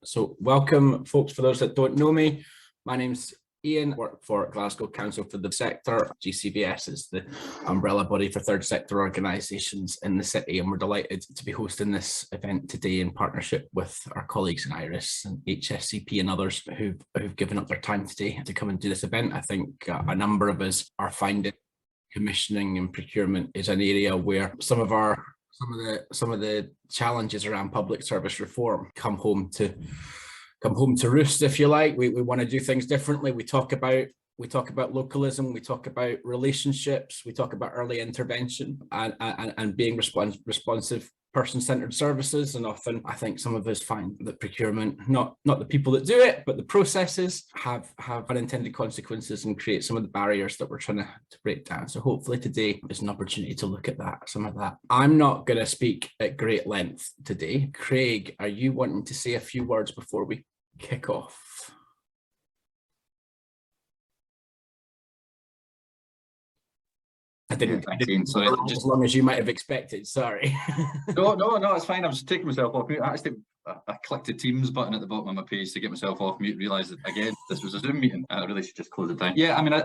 So welcome, folks. For those that don't know me, my name's Ian. I work for Glasgow Council for the Sector. GCVS is the umbrella body for third sector organisations in the city, and we're delighted to be hosting this event today in partnership with our colleagues in IRIS and HSCP and others who've given up their time today to come and do this event. I think a number of us are finding commissioning and procurement is an area where some of the challenges around public service reform come home to roost, if you like. We want to do things differently. We talk about localism, we talk about relationships, we talk about early intervention and being responsive, person-centered services. And often I think some of us find that procurement, not the people that do it, but the processes have unintended consequences and create some of the barriers that we're trying to break down. So hopefully today is an opportunity to look at some of that. I'm not going to speak at great length today. Craig, are you wanting to say a few words before we kick off? I didn't sorry, just as long as you might have expected. Sorry. No, it's fine. I was taking myself off mute. Actually, I clicked the Teams button at the bottom of my page to get myself off mute. Realised that again this was a Zoom meeting. I really should just close it down. Yeah, I mean,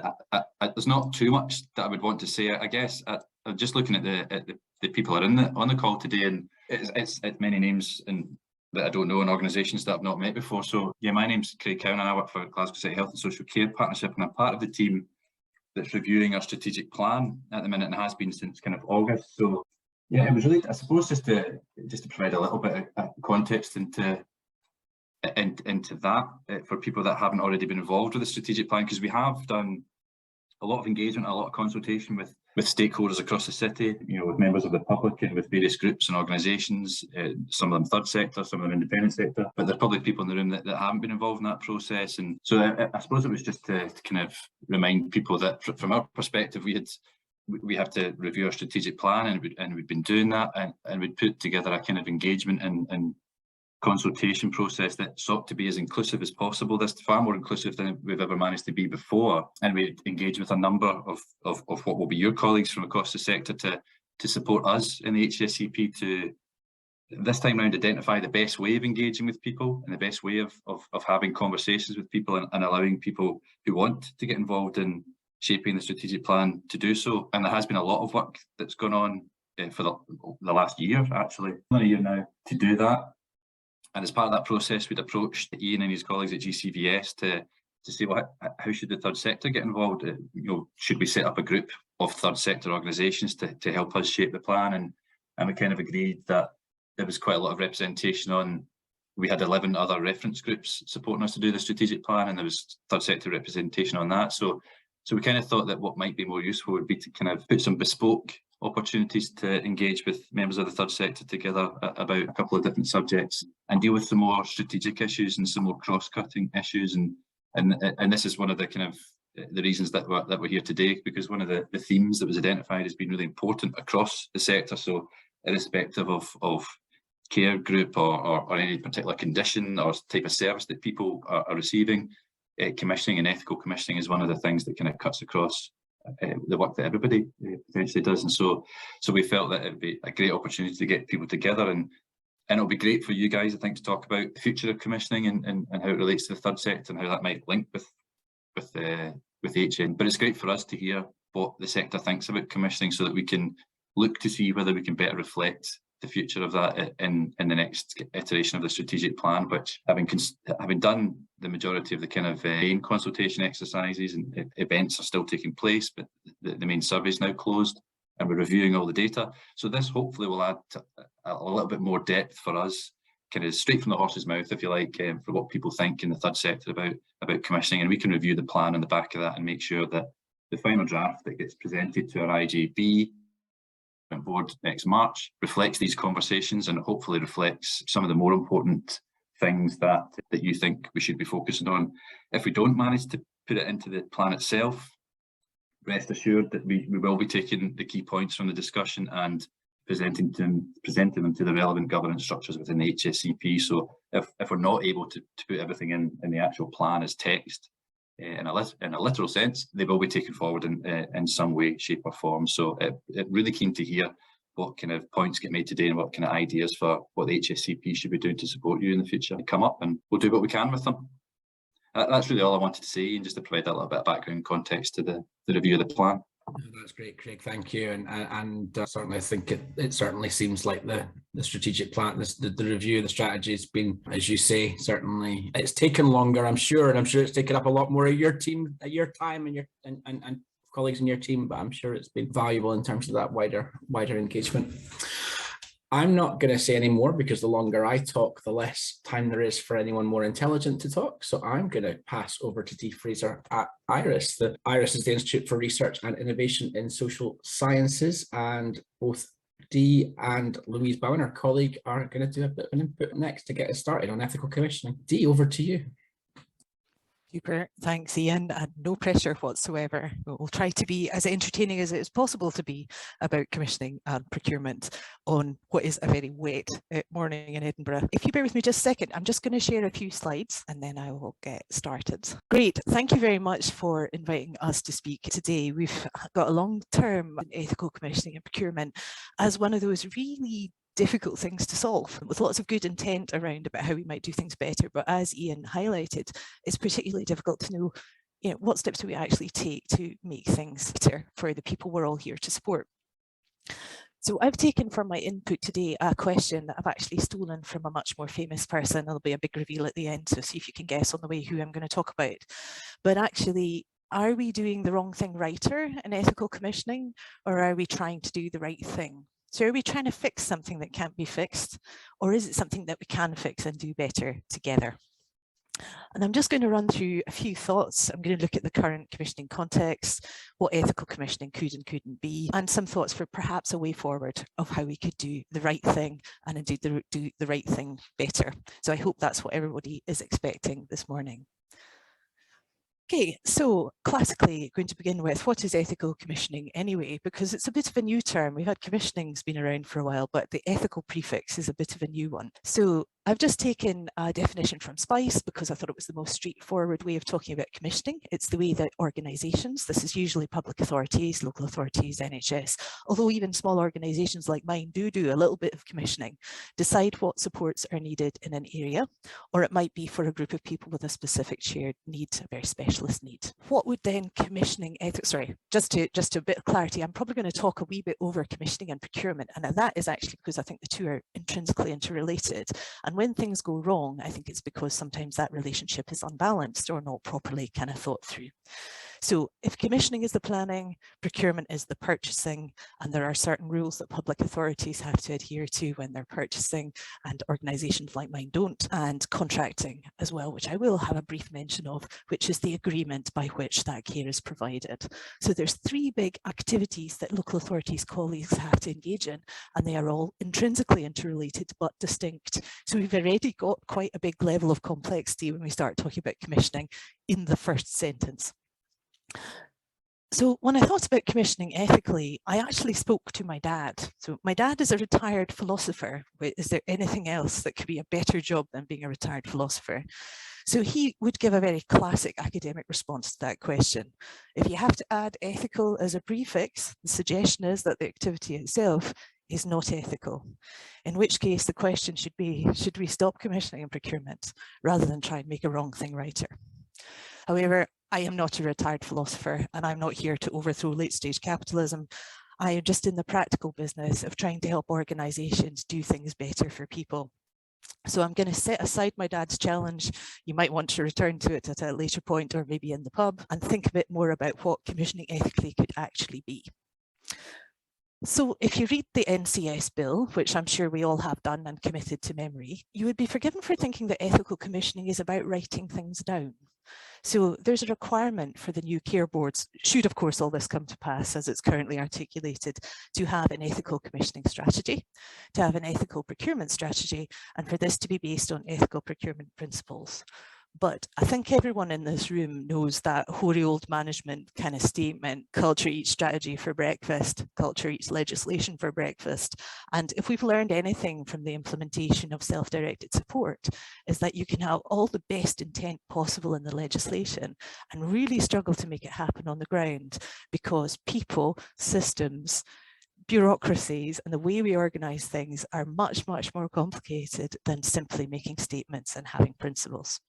there's not too much that I would want to say. I guess I'm just looking at the people that are on the call today, and it's many names and that I don't know, and organisations that I've not met before. So yeah, my name's Craig Cowan and I work for Glasgow City Health and Social Care Partnership, and I'm part of the team that's reviewing our strategic plan at the minute, and has been since kind of August. So yeah, it was really, I suppose, just to provide a little bit of context into that for people that haven't already been involved with the strategic plan, because we have done a lot of engagement, a lot of consultation with stakeholders across the city, you know, with members of the public and with various groups and organisations, some of them third sector, some of them independent sector, but there's probably people in the room that haven't been involved in that process. And so I suppose it was just to kind of remind people that from our perspective, we have to review our strategic plan, and we've been doing that, and we'd put together a kind of engagement and consultation process that sought to be as inclusive as possible. This far more inclusive than we've ever managed to be before, and we engage with a number of what will be your colleagues from across the sector to support us in the HSCP to this time round identify the best way of engaging with people and the best way of having conversations with people and allowing people who want to get involved in shaping the strategic plan to do so. And there has been a lot of work that's gone on for the last year, actually, a year now, to do that. And as part of that process, we'd approached Ian and his colleagues at GCVS to say, well, how should the third sector get involved? You know, should we set up a group of third sector organisations to help us shape the plan? And we kind of agreed that there was quite a lot of representation on. We had 11 other reference groups supporting us to do the strategic plan, and there was third sector representation on that. So we kind of thought that what might be more useful would be to kind of put some bespoke opportunities to engage with members of the third sector together about a couple of different subjects and deal with some more strategic issues and some more cross-cutting issues. And this is one of the kind of the reasons that we're here today, because one of the themes that was identified has been really important across the sector. So irrespective of care group or any particular condition or type of service that people are receiving, commissioning and ethical commissioning is one of the things that kind of cuts across the work that everybody potentially does. And so we felt that it'd be a great opportunity to get people together, and it'll be great for you guys, I think, to talk about the future of commissioning and how it relates to the third sector and how that might link with HN. But it's great for us to hear what the sector thinks about commissioning, so that we can look to see whether we can better reflect the future of that in the next iteration of the strategic plan, which having done the majority of the kind of main consultation exercises and events are still taking place, but the main survey is now closed and we're reviewing all the data. So this hopefully will add to a little bit more depth for us, kind of straight from the horse's mouth, if you like, for what people think in the third sector about commissioning, and we can review the plan on the back of that and make sure that the final draft that gets presented to our IJB board next March reflects these conversations and hopefully reflects some of the more important things that you think we should be focusing on. If we don't manage to put it into the plan itself, rest assured that we will be taking the key points from the discussion and presenting them to the relevant governance structures within the HSCP. So if we're not able to put everything in the actual plan as text, in a literal sense, they will be taken forward in some way, shape or form. So really keen to hear what kind of points get made today and what kind of ideas for what the HSCP should be doing to support you in the future come up, and we'll do what we can with them. That's really all I wanted to say, and just to provide a little bit of background context to the review of the plan. That's great, Craig. Thank you. And certainly, I think it certainly seems like the strategic plan, the review of the strategy has been, as you say, certainly it's taken longer, I'm sure, and I'm sure it's taken up a lot more of your team, your time, and colleagues in your team. But I'm sure it's been valuable in terms of that wider engagement. I'm not going to say any more because the longer I talk, the less time there is for anyone more intelligent to talk. So I'm going to pass over to Dee Fraser at IRIS. IRIS is the Institute for Research and Innovation in Social Sciences, and both Dee and Louise Bowen, our colleague, are going to do a bit of an input next to get us started on ethical commissioning. Dee, over to you. Super, thanks Ian, and no pressure whatsoever. We'll try to be as entertaining as it is possible to be about commissioning and procurement on what is a very wet morning in Edinburgh. If you bear with me just a second, I'm just going to share a few slides and then I will get started. Great, thank you very much for inviting us to speak today. We've got a long term in ethical commissioning and procurement as one of those really difficult things to solve, with lots of good intent around about how we might do things better. But as Ian highlighted, it's particularly difficult to know, what steps do we actually take to make things better for the people we're all here to support. So I've taken for my input today a question that I've actually stolen from a much more famous person. There'll be a big reveal at the end, so see if you can guess on the way who I'm going to talk about. But actually, are we doing the wrong thing righter in ethical commissioning, or are we trying to do the right thing? So are we trying to fix something that can't be fixed, or is it something that we can fix and do better together? And I'm just going to run through a few thoughts. I'm going to look at the current commissioning context, what ethical commissioning could and couldn't be, and some thoughts for perhaps a way forward of how we could do the right thing and indeed do the right thing better. So I hope that's what everybody is expecting this morning. Okay, so classically, going to begin with, what is ethical commissioning anyway? Because it's a bit of a new term. We've had commissioning's been around for a while, but the ethical prefix is a bit of a new one. So I've just taken a definition from SPICE because I thought it was the most straightforward way of talking about commissioning. It's the way that organisations, this is usually public authorities, local authorities, NHS, although even small organisations like mine do a little bit of commissioning, decide what supports are needed in an area, or it might be for a group of people with a specific shared need, a very specialist need. What would then commissioning ethics, just a bit of clarity, I'm probably going to talk a wee bit over commissioning and procurement, and that is actually because I think the two are intrinsically interrelated. And when things go wrong, I think it's because sometimes that relationship is unbalanced or not properly kind of thought through. So if commissioning is the planning, procurement is the purchasing, and there are certain rules that public authorities have to adhere to when they're purchasing, and organisations like mine don't, and contracting as well, which I will have a brief mention of, which is the agreement by which that care is provided. So there's three big activities that local authorities colleagues have to engage in, and they are all intrinsically interrelated but distinct. So we've already got quite a big level of complexity when we start talking about commissioning in the first sentence. So when I thought about commissioning ethically, I actually spoke to my dad. So my dad is a retired philosopher. Is there anything else that could be a better job than being a retired philosopher? So he would give a very classic academic response to that question. If you have to add ethical as a prefix, the suggestion is that the activity itself is not ethical, in which case the question should be, should we stop commissioning and procurement rather than try and make a wrong thing righter? However, I am not a retired philosopher, and I'm not here to overthrow late-stage capitalism. I am just in the practical business of trying to help organisations do things better for people. So I'm going to set aside my dad's challenge. You might want to return to it at a later point, or maybe in the pub, and think a bit more about what commissioning ethically could actually be. So if you read the NCS bill, which I'm sure we all have done and committed to memory, you would be forgiven for thinking that ethical commissioning is about writing things down. So there's a requirement for the new care boards, should of course all this come to pass as it's currently articulated, to have an ethical commissioning strategy, to have an ethical procurement strategy, and for this to be based on ethical procurement principles. But I think everyone in this room knows that hoary old management kind of statement, culture eats strategy for breakfast, culture eats legislation for breakfast. And if we've learned anything from the implementation of self-directed support, is that you can have all the best intent possible in the legislation and really struggle to make it happen on the ground because people, systems, bureaucracies and the way we organise things are much, much more complicated than simply making statements and having principles.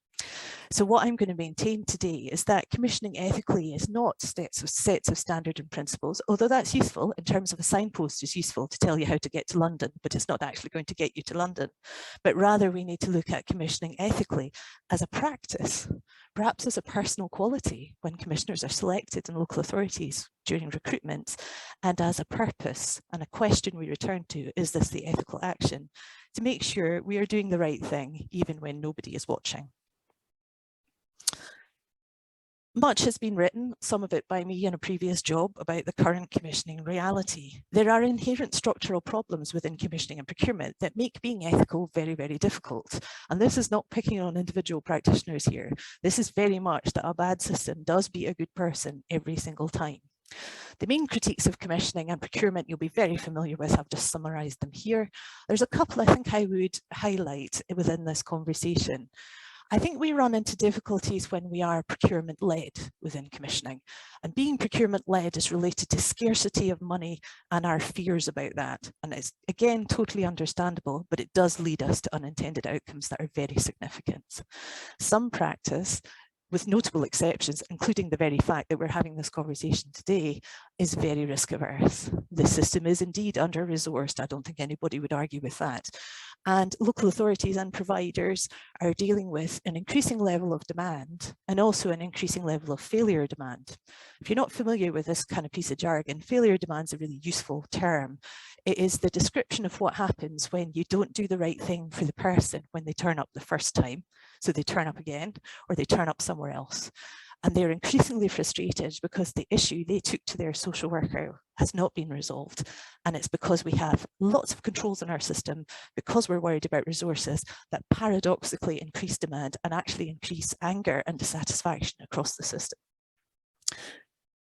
So what I'm going to maintain today is that commissioning ethically is not sets of standard and principles, although that's useful in terms of a signpost is useful to tell you how to get to London, but it's not actually going to get you to London. But rather we need to look at commissioning ethically as a practice, perhaps as a personal quality when commissioners are selected in local authorities during recruitment, and as a purpose and a question we return to, is this the ethical action, to make sure we are doing the right thing even when nobody is watching. Much has been written, some of it by me in a previous job, about the current commissioning reality. There are inherent structural problems within commissioning and procurement that make being ethical very, very difficult. And this is not picking on individual practitioners here. This is very much that a bad system does beat a good person every single time. The main critiques of commissioning and procurement you'll be very familiar with. I've just summarised them here. There's a couple I think I would highlight within this conversation. I think we run into difficulties when we are procurement-led within commissioning, and being procurement-led is related to scarcity of money and our fears about that. And it's, again, totally understandable, but it does lead us to unintended outcomes that are very significant. Some practice, with notable exceptions, including the very fact that we're having this conversation today, is very risk averse. The system is indeed under-resourced. I don't think anybody would argue with that. And local authorities and providers are dealing with an increasing level of demand and also an increasing level of failure demand. If you're not familiar with this kind of piece of jargon, failure demand is a really useful term. It is the description of what happens when you don't do the right thing for the person when they turn up the first time. So they turn up again, or they turn up somewhere else. And they're increasingly frustrated because the issue they took to their social worker has not been resolved. And it's because we have lots of controls in our system, because we're worried about resources, that paradoxically increase demand and actually increase anger and dissatisfaction across the system.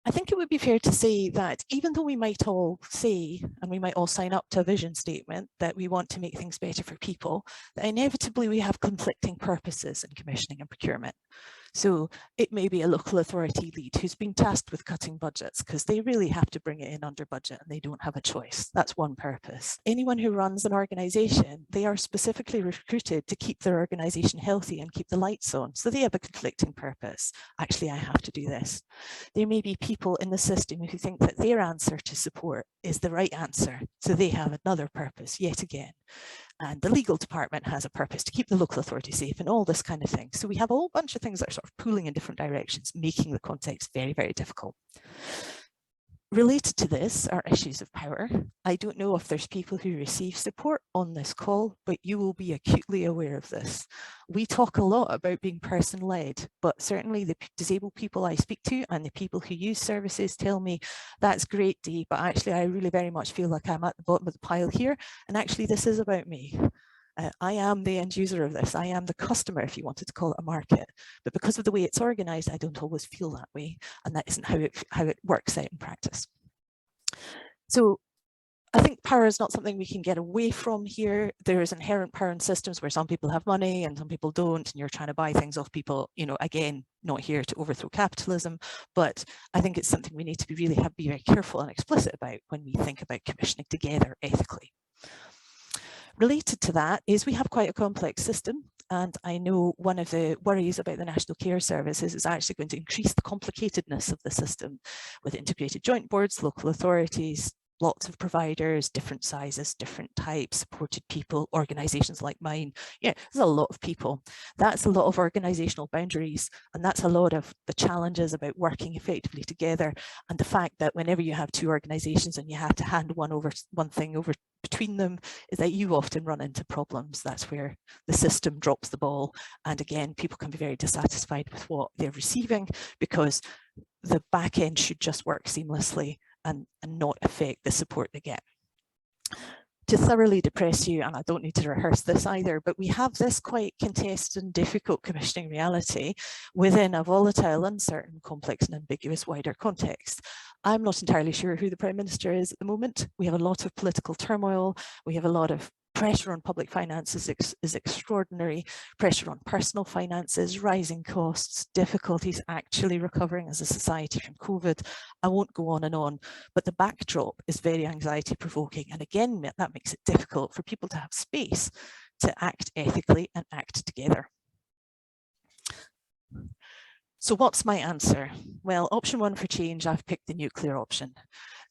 I think it would be fair to say that even though we might all say, and we might all sign up to a vision statement that we want to make things better for people, that inevitably we have conflicting purposes in commissioning and procurement. So it may be a local authority lead who's been tasked with cutting budgets because they really have to bring it in under budget and they don't have a choice. That's one purpose. Anyone who runs an organisation, they are specifically recruited to keep their organisation healthy and keep the lights on. So they have a conflicting purpose. Actually, I have to do this. There may be people in the system who think that their answer to support is the right answer. So they have another purpose yet again. And the legal department has a purpose to keep the local authority safe and all this kind of thing. So we have a whole bunch of things that are sort of pulling in different directions, making the context very, very difficult. Related to this are issues of power. I don't know if there's people who receive support on this call, but you will be acutely aware of this. We talk a lot about being person-led, but certainly the disabled people I speak to and the people who use services tell me, that's great, Dee, but actually I really very much feel like I'm at the bottom of the pile here, and actually this is about me. I am the end user of this. I am the customer, if you wanted to call it a market. But because of the way it's organised, I don't always feel that way. And that isn't how it works out in practice. So I think power is not something we can get away from here. There is inherent power in systems where some people have money and some people don't, and you're trying to buy things off people, you know, again, not here to overthrow capitalism, but I think it's something we need to be very careful and explicit about when we think about commissioning together ethically. Related to that is we have quite a complex system, and I know one of the worries about the National Care Service is it's actually going to increase the complicatedness of the system with integrated joint boards, local authorities, lots of providers, different sizes, different types, supported people, organisations like mine. Yeah, there's a lot of people. That's a lot of organisational boundaries, and that's a lot of the challenges about working effectively together, and the fact that whenever you have two organisations and you have to hand one thing over between them, is that you often run into problems. That's where the system drops the ball, and again, people can be very dissatisfied with what they're receiving because the back end should just work seamlessly and not affect the support they get. To thoroughly depress you, and I don't need to rehearse this either, but we have this quite contested and difficult commissioning reality within a volatile, uncertain, complex and ambiguous wider context. I'm not entirely sure who the Prime Minister is at the moment. We have a lot of political turmoil. We have a lot of pressure on public finances is extraordinary, pressure on personal finances, rising costs, difficulties actually recovering as a society from COVID. I won't go on, but the backdrop is very anxiety provoking. And again, that makes it difficult for people to have space to act ethically and act together. So what's my answer? Well, option one for change, I've picked the nuclear option.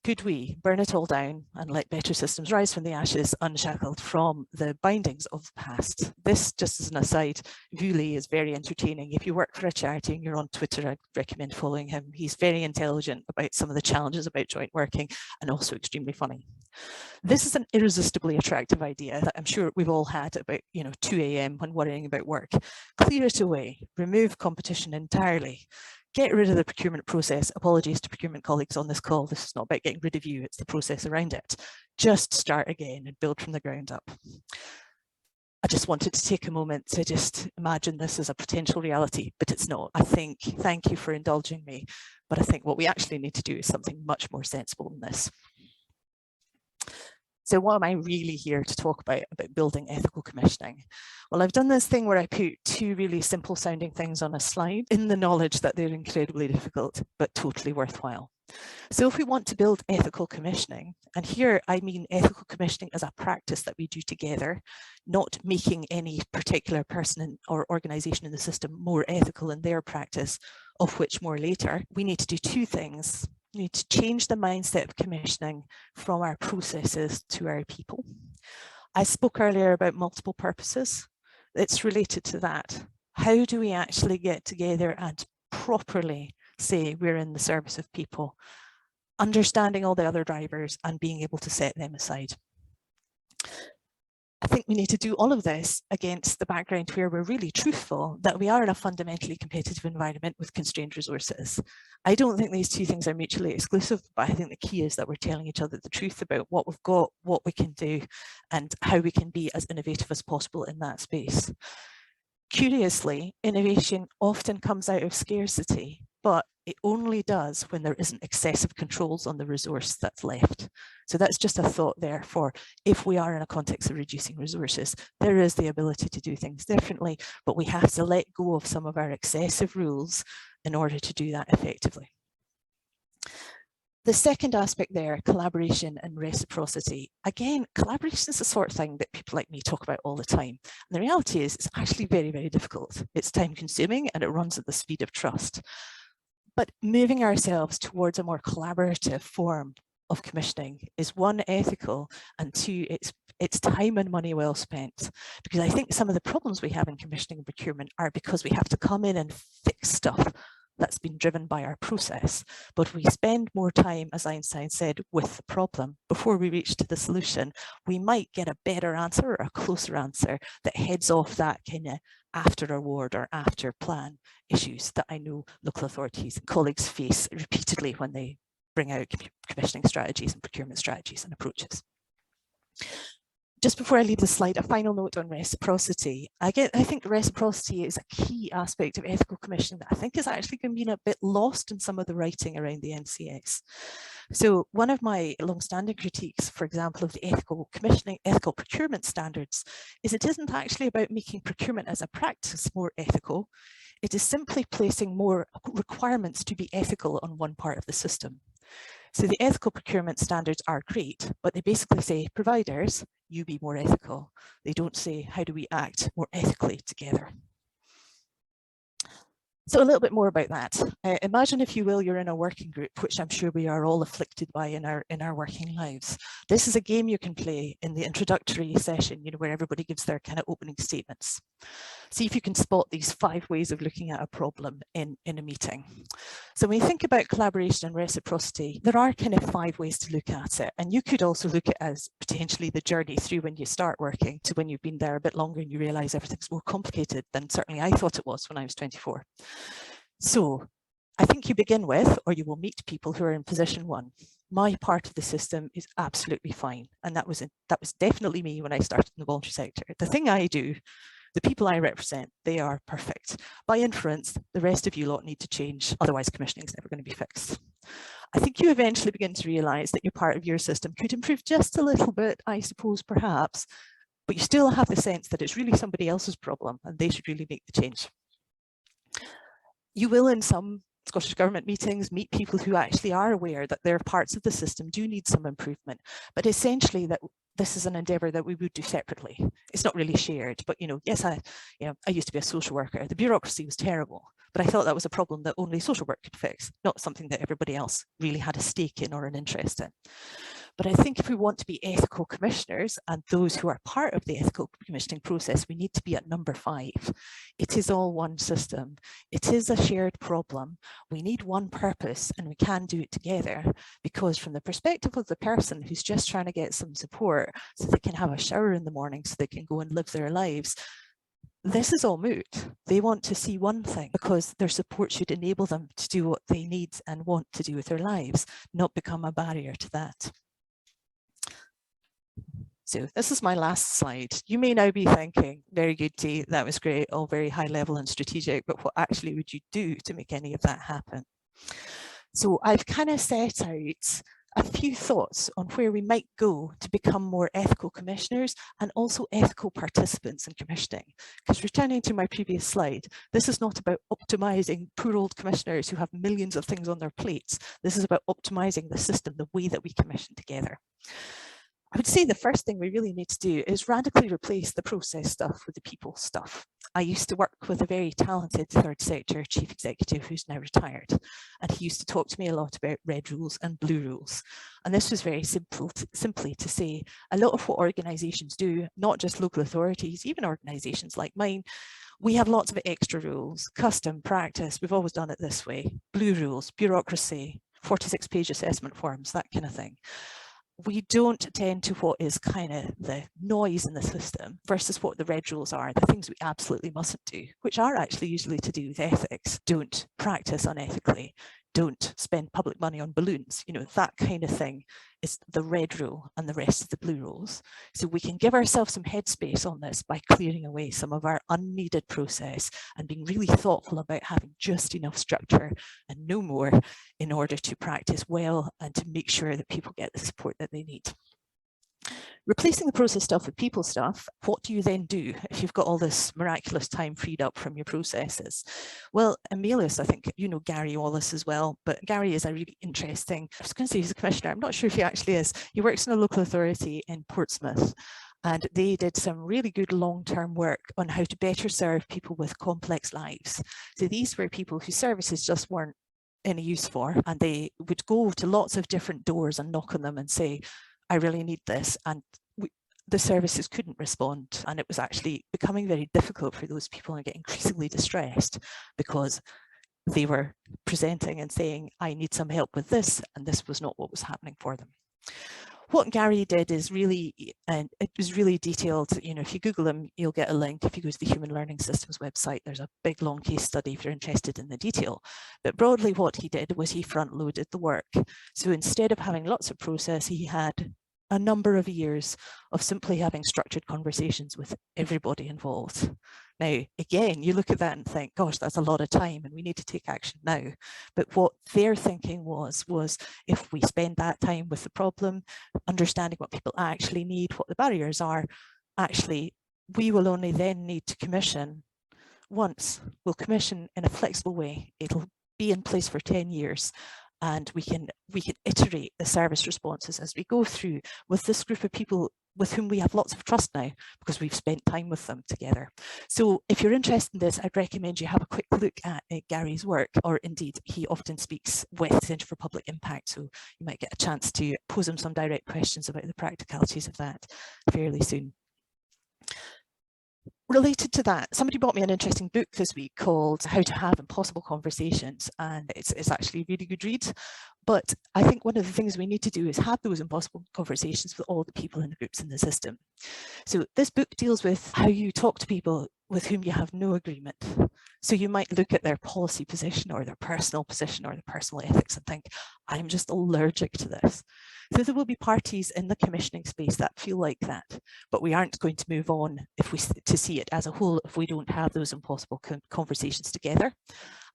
Could we burn it all down and let better systems rise from the ashes, unshackled from the bindings of the past? This, just as an aside, Vuli is very entertaining. If you work for a charity and you're on Twitter, I'd recommend following him. He's very intelligent about some of the challenges about joint working and also extremely funny. This is an irresistibly attractive idea that I'm sure we've all had about 2 AM when worrying about work. Clear it away, remove competition entirely. Get rid of the procurement process. Apologies to procurement colleagues on this call. This is not about getting rid of you, it's the process around it. Just start again and build from the ground up. I just wanted to take a moment to just imagine this as a potential reality, but it's not. Thank you for indulging me, but I think what we actually need to do is something much more sensible than this. So what am I really here to talk about building ethical commissioning? Well, I've done this thing where I put two really simple sounding things on a slide in the knowledge that they're incredibly difficult, but totally worthwhile. So if we want to build ethical commissioning, and here I mean ethical commissioning as a practice that we do together, not making any particular person or organization in the system more ethical in their practice, of which more later, we need to do two things. We need to change the mindset of commissioning from our processes to our people. I spoke earlier about multiple purposes. It's related to that. How do we actually get together and properly say we're in the service of people, understanding all the other drivers and being able to set them aside? I think we need to do all of this against the background where we're really truthful that we are in a fundamentally competitive environment with constrained resources. I don't think these two things are mutually exclusive, but I think the key is that we're telling each other the truth about what we've got, what we can do, and how we can be as innovative as possible in that space. Curiously, innovation often comes out of scarcity, but it only does when there isn't excessive controls on the resource that's left. So that's just a thought there for if we are in a context of reducing resources, there is the ability to do things differently, but we have to let go of some of our excessive rules in order to do that effectively. The second aspect there, collaboration and reciprocity. Again, collaboration is the sort of thing that people like me talk about all the time. And the reality is it's actually very, very difficult. It's time consuming and it runs at the speed of trust. But moving ourselves towards a more collaborative form of commissioning is one, ethical, and two, it's time and money well spent. Because I think some of the problems we have in commissioning and procurement are because we have to come in and fix stuff that's been driven by our process. But if we spend more time, as Einstein said, with the problem before we reach to the solution, we might get a better answer or a closer answer that heads off that kind of after award or after plan issues that I know local authorities and colleagues face repeatedly when they bring out commissioning strategies and procurement strategies and approaches. Just before I leave the slide, a final note on reciprocity. I think reciprocity is a key aspect of ethical commissioning that I think is actually going to be a bit lost in some of the writing around the NCS. So one of my long-standing critiques, for example, of the ethical commissioning, ethical procurement standards, is it isn't actually about making procurement as a practice more ethical. It is simply placing more requirements to be ethical on one part of the system. So the ethical procurement standards are great, but they basically say, providers, you be more ethical. They don't say, how do we act more ethically together? So a little bit more about that. Imagine, if you will, you're in a working group, which I'm sure we are all afflicted by in our working lives. This is a game you can play in the introductory session, where everybody gives their kind of opening statements. See if you can spot these 5 ways of looking at a problem in a meeting. So when you think about collaboration and reciprocity, there are kind of 5 ways to look at it. And you could also look at it as potentially the journey through when you start working to when you've been there a bit longer and you realize everything's more complicated than certainly I thought it was when I was 24. So I think you begin with, or you will meet people who are in position 1. My part of the system is absolutely fine. And that was definitely me when I started in the voluntary sector. The thing I do, the people I represent, they are perfect. By inference, the rest of you lot need to change, otherwise commissioning is never going to be fixed. I think you eventually begin to realize that your part of your system could improve just a little bit, I suppose, perhaps, but you still have the sense that it's really somebody else's problem and they should really make the change. You will, in some Scottish Government meetings, meet people who actually are aware that their parts of the system do need some improvement, but essentially that this is an endeavour that we would do separately. It's not really shared, but yes, I used to be a social worker. The bureaucracy was terrible, but I thought that was a problem that only social work could fix, not something that everybody else really had a stake in or an interest in. But I think if we want to be ethical commissioners and those who are part of the ethical commissioning process, we need to be at number 5. It is all one system. It is a shared problem. We need one purpose and we can do it together, because from the perspective of the person who's just trying to get some support so they can have a shower in the morning so they can go and live their lives, this is all moot. They want to see one thing, because their support should enable them to do what they need and want to do with their lives, not become a barrier to that. So this is my last slide. You may now be thinking, very good, Dee, that was great, all very high level and strategic, but what actually would you do to make any of that happen? So I've kind of set out a few thoughts on where we might go to become more ethical commissioners and also ethical participants in commissioning. Because returning to my previous slide, this is not about optimizing poor old commissioners who have millions of things on their plates. This is about optimizing the system, the way that we commission together. I would say the first thing we really need to do is radically replace the process stuff with the people stuff. I used to work with a very talented third sector chief executive who's now retired, and he used to talk to me a lot about red rules and blue rules. And this was very simply to say a lot of what organisations do, not just local authorities, even organisations like mine, we have lots of extra rules, custom, practice, we've always done it this way, blue rules, bureaucracy, 46-page assessment forms, that kind of thing. We don't attend to what is kind of the noise in the system versus what the red rules are, the things we absolutely mustn't do, which are actually usually to do with ethics. Don't practice unethically, don't spend public money on balloons, that kind of thing is the red rule and the rest of the blue rules. So we can give ourselves some headspace on this by clearing away some of our unneeded process and being really thoughtful about having just enough structure and no more in order to practice well and to make sure that people get the support that they need. Replacing the process stuff with people stuff, what do you then do if you've got all this miraculous time freed up from your processes? Well, Emilius, I think you know Gary Wallace as well, but Gary is a really interesting, I was going to say he's a commissioner, I'm not sure if he actually is. He works in a local authority in Portsmouth, and they did some really good long-term work on how to better serve people with complex lives. So these were people whose services just weren't any use for, and they would go to lots of different doors and knock on them and say, I really need this, and the services couldn't respond, and it was actually becoming very difficult for those people and get increasingly distressed because they were presenting and saying, I need some help with this, and this was not what was happening for them. What Gary did is really, and it was really detailed, if you Google him, you'll get a link. If you go to the Human Learning Systems website, there's a big long case study if you're interested in the detail. But broadly what he did was he front loaded the work. So instead of having lots of process, he had a number of years of simply having structured conversations with everybody involved. Now, again, you look at that and think, gosh, that's a lot of time and we need to take action now. But what their thinking was if we spend that time with the problem, understanding what people actually need, what the barriers are, actually, we will only then need to commission once. We'll commission in a flexible way. It'll be in place for 10 years. And we can iterate the service responses as we go through with this group of people with whom we have lots of trust now because we've spent time with them together. So if you're interested in this, I'd recommend you have a quick look at Gary's work, or indeed he often speaks with the Centre for Public Impact, so you might get a chance to pose him some direct questions about the practicalities of that fairly soon. Related to that, somebody bought me an interesting book this week called How to Have Impossible Conversations, and it's actually a really good read. But I think one of the things we need to do is have those impossible conversations with all the people in the groups in the system. So this book deals with how you talk to people with whom you have no agreement. So you might look at their policy position or their personal position or their personal ethics and think, I'm just allergic to this. So there will be parties in the commissioning space that feel like that, but we aren't going to move on to see it as a whole if we don't have those impossible conversations together.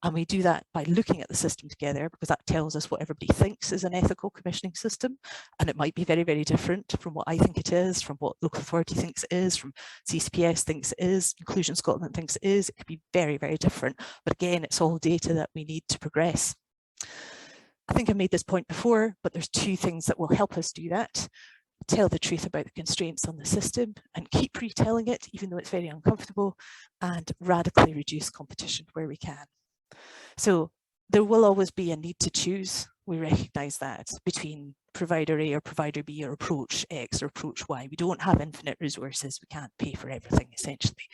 And we do that by looking at the system together, because that tells us what everybody thinks is an ethical commissioning system. And it might be very, very different from what I think it is, from what local authority thinks it is, from CCPS thinks it is, Inclusion Scotland thinks it is. It could be very, very different. But again, it's all data that we need to progress. I think I made this point before, but there's two things that will help us do that. Tell the truth about the constraints on the system and keep retelling it, even though it's very uncomfortable, and radically reduce competition where we can. So there will always be a need to choose. We recognise that, between provider A or provider B or approach X or approach Y. We don't have infinite resources. We can't pay for everything, essentially.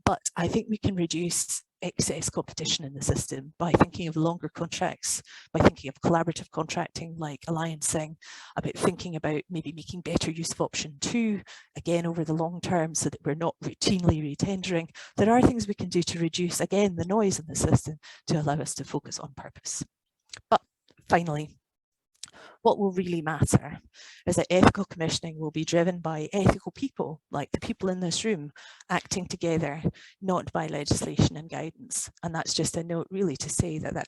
But I think we can reduce excess competition in the system by thinking of longer contracts, by thinking of collaborative contracting like alliancing, about thinking about maybe making better use of option 2, again, over the long term, so that we're not routinely retendering. There are things we can do to reduce, again, the noise in the system to allow us to focus on purpose. But finally, what will really matter is that ethical commissioning will be driven by ethical people, like the people in this room, acting together, not by legislation and guidance. And that's just a note really to say that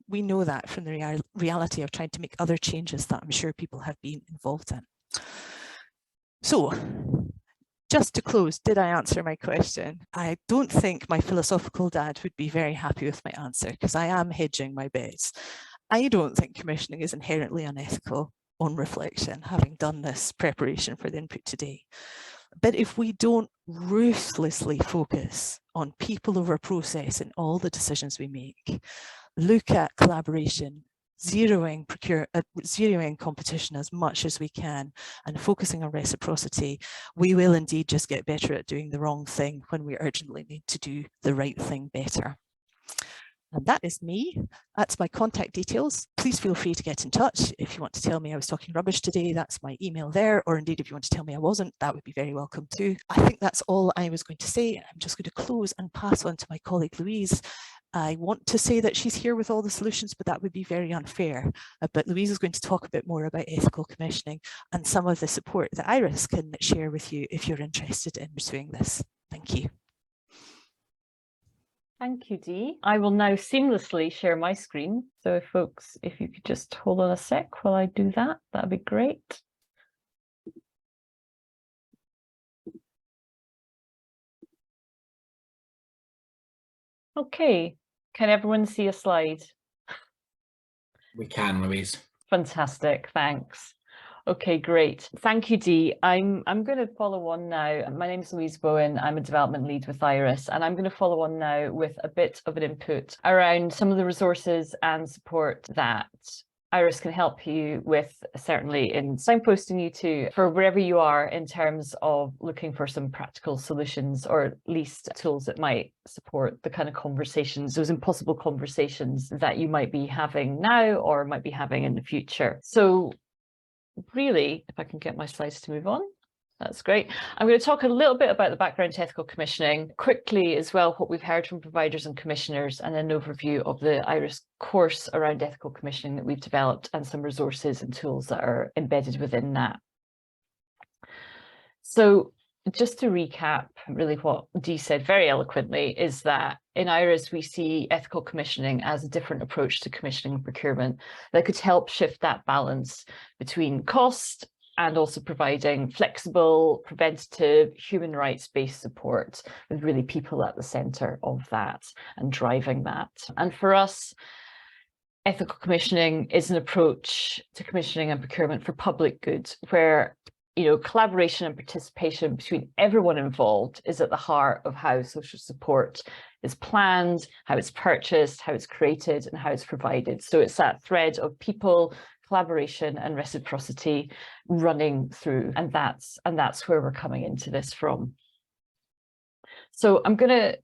we know that from the reality of trying to make other changes that I'm sure people have been involved in. So, just to close, did I answer my question? I don't think my philosophical dad would be very happy with my answer, because I am hedging my bets. I don't think commissioning is inherently unethical on reflection, having done this preparation for the input today. But if we don't ruthlessly focus on people over process in all the decisions we make, look at collaboration, zeroing competition as much as we can, and focusing on reciprocity, we will indeed just get better at doing the wrong thing when we urgently need to do the right thing better. And that is me. That's my contact details. Please feel free to get in touch. If you want to tell me I was talking rubbish today, that's my email there. Or indeed, if you want to tell me I wasn't, that would be very welcome too. I think that's all I was going to say. I'm just going to close and pass on to my colleague Louise. I want to say that she's here with all the solutions, but that would be very unfair. But Louise is going to talk a bit more about ethical commissioning and some of the support that IRIS can share with you if you're interested in pursuing this. Thank you. Thank you, Dee. I will now seamlessly share my screen. So folks, if you could just hold on a sec while I do that, that'd be great. Okay, can everyone see a slide? We can, Louise. Fantastic, thanks. Okay, great. Thank you, Dee. I'm going to follow on now. My name is Louise Bowen. I'm a development lead with IRIS, and I'm going to follow on now with a bit of an input around some of the resources and support that IRIS can help you with, certainly in signposting you to for wherever you are in terms of looking for some practical solutions, or at least tools that might support the kind of conversations, those impossible conversations that you might be having now or might be having in the future. So really, if I can get my slides to move on, that's great. I'm going to talk a little bit about the background to ethical commissioning, quickly as well, what we've heard from providers and commissioners, and an overview of the IRIS course around ethical commissioning that we've developed and some resources and tools that are embedded within that. So just to recap, really what Dee said very eloquently is that in IRIS, we see ethical commissioning as a different approach to commissioning and procurement that could help shift that balance between cost and also providing flexible, preventative, human rights-based support with really people at the centre of that and driving that. And for us, ethical commissioning is an approach to commissioning and procurement for public good, where collaboration and participation between everyone involved is at the heart of how social support is planned, how it's purchased, how it's created, and how it's provided. So it's that thread of people, collaboration, and reciprocity running through, and that's where we're coming into this from. So I'm going to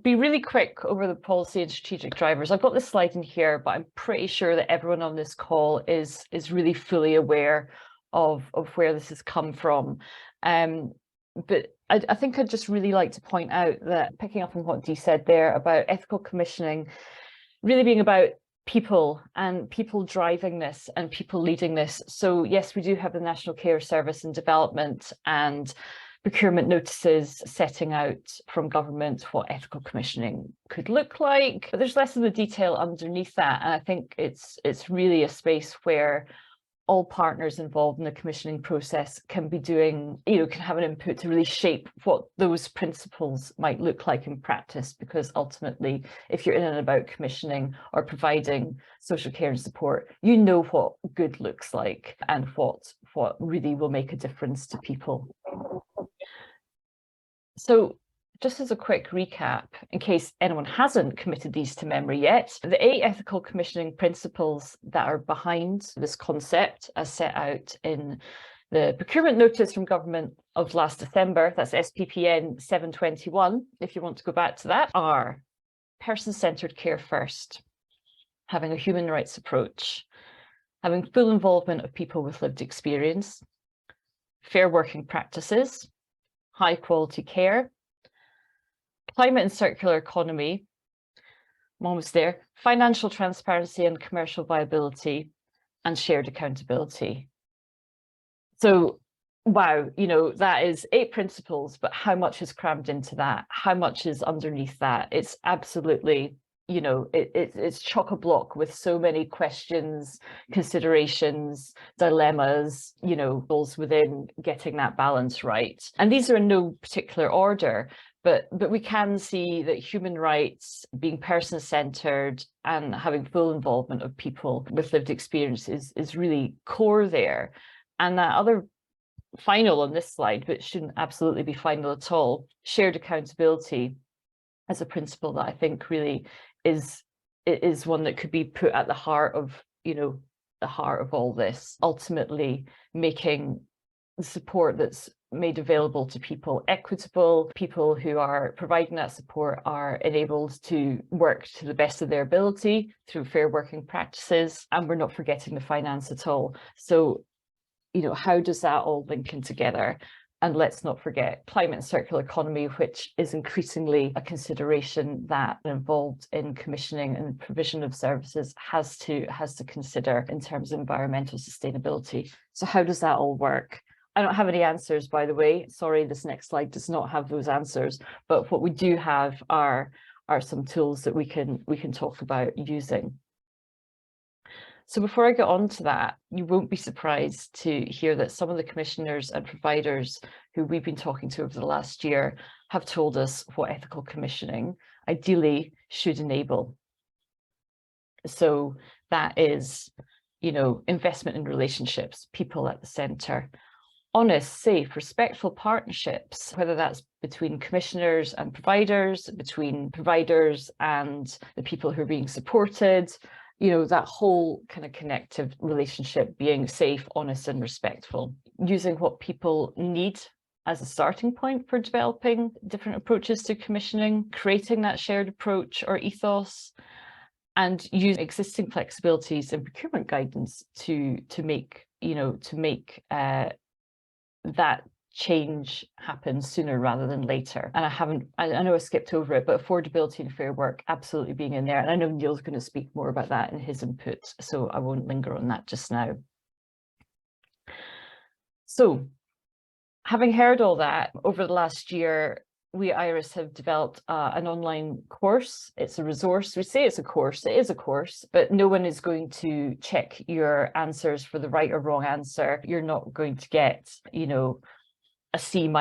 be really quick over the policy and strategic drivers. I've got this slide in here, but I'm pretty sure that everyone on this call is really fully aware of where this has come from. But I think I'd just really like to point out that, picking up on what Dee said there about ethical commissioning really being about people and people driving this and people leading this. So yes, we do have the National Care Service in development, and procurement notices setting out from government what ethical commissioning could look like, but there's less of the detail underneath that. And I think it's really a space where all partners involved in the commissioning process can be doing, can have an input to really shape what those principles might look like in practice, because ultimately, if you're in and about commissioning or providing social care and support, you know what good looks like and what really will make a difference to people. So just as a quick recap, in case anyone hasn't committed these to memory yet, the 8 ethical commissioning principles that are behind this concept, as set out in the procurement notice from government of last December, that's SPPN 721, if you want to go back to that, are person-centred care first, having a human rights approach, having full involvement of people with lived experience, fair working practices, high quality care, climate and circular economy, I'm almost there, financial transparency and commercial viability, and shared accountability. So, wow, that is 8 principles, but how much is crammed into that? How much is underneath that? It's absolutely, it's chock-a-block with so many questions, considerations, dilemmas, goals within getting that balance right. And these are in no particular order. But we can see that human rights, being person-centred and having full involvement of people with lived experience is really core there. And that other final on this slide, which shouldn't absolutely be final at all, shared accountability as a principle that I think really is one that could be put at the heart of, the heart of all this, ultimately making the support that's made available to people equitable. People who are providing that support are enabled to work to the best of their ability through fair working practices, and we're not forgetting the finance at all. So, how does that all link in together? And let's not forget climate and circular economy, which is increasingly a consideration that involved in commissioning and provision of services has to consider in terms of environmental sustainability. So how does that all work? I don't have any answers, by the way. Sorry, this next slide does not have those answers. But what we do have are some tools that we can talk about using. So before I get on to that, you won't be surprised to hear that some of the commissioners and providers who we've been talking to over the last year have told us what ethical commissioning ideally should enable. So that is, investment in relationships, people at the centre, honest, safe, respectful partnerships, whether that's between commissioners and providers, between providers and the people who are being supported, that whole kind of connective relationship being safe, honest and respectful, using what people need as a starting point for developing different approaches to commissioning, creating that shared approach or ethos, and use existing flexibilities in procurement guidance to make that change happens sooner rather than later. And I know I skipped over it, but affordability and fair work absolutely being in there. And I know Neil's going to speak more about that in his input, so I won't linger on that just now. So having heard all that, over the last year, we at IRIS have developed an online course. It's a resource. We say it's a course. It is a course, but no one is going to check your answers for the right or wrong answer. You're not going to get, a C-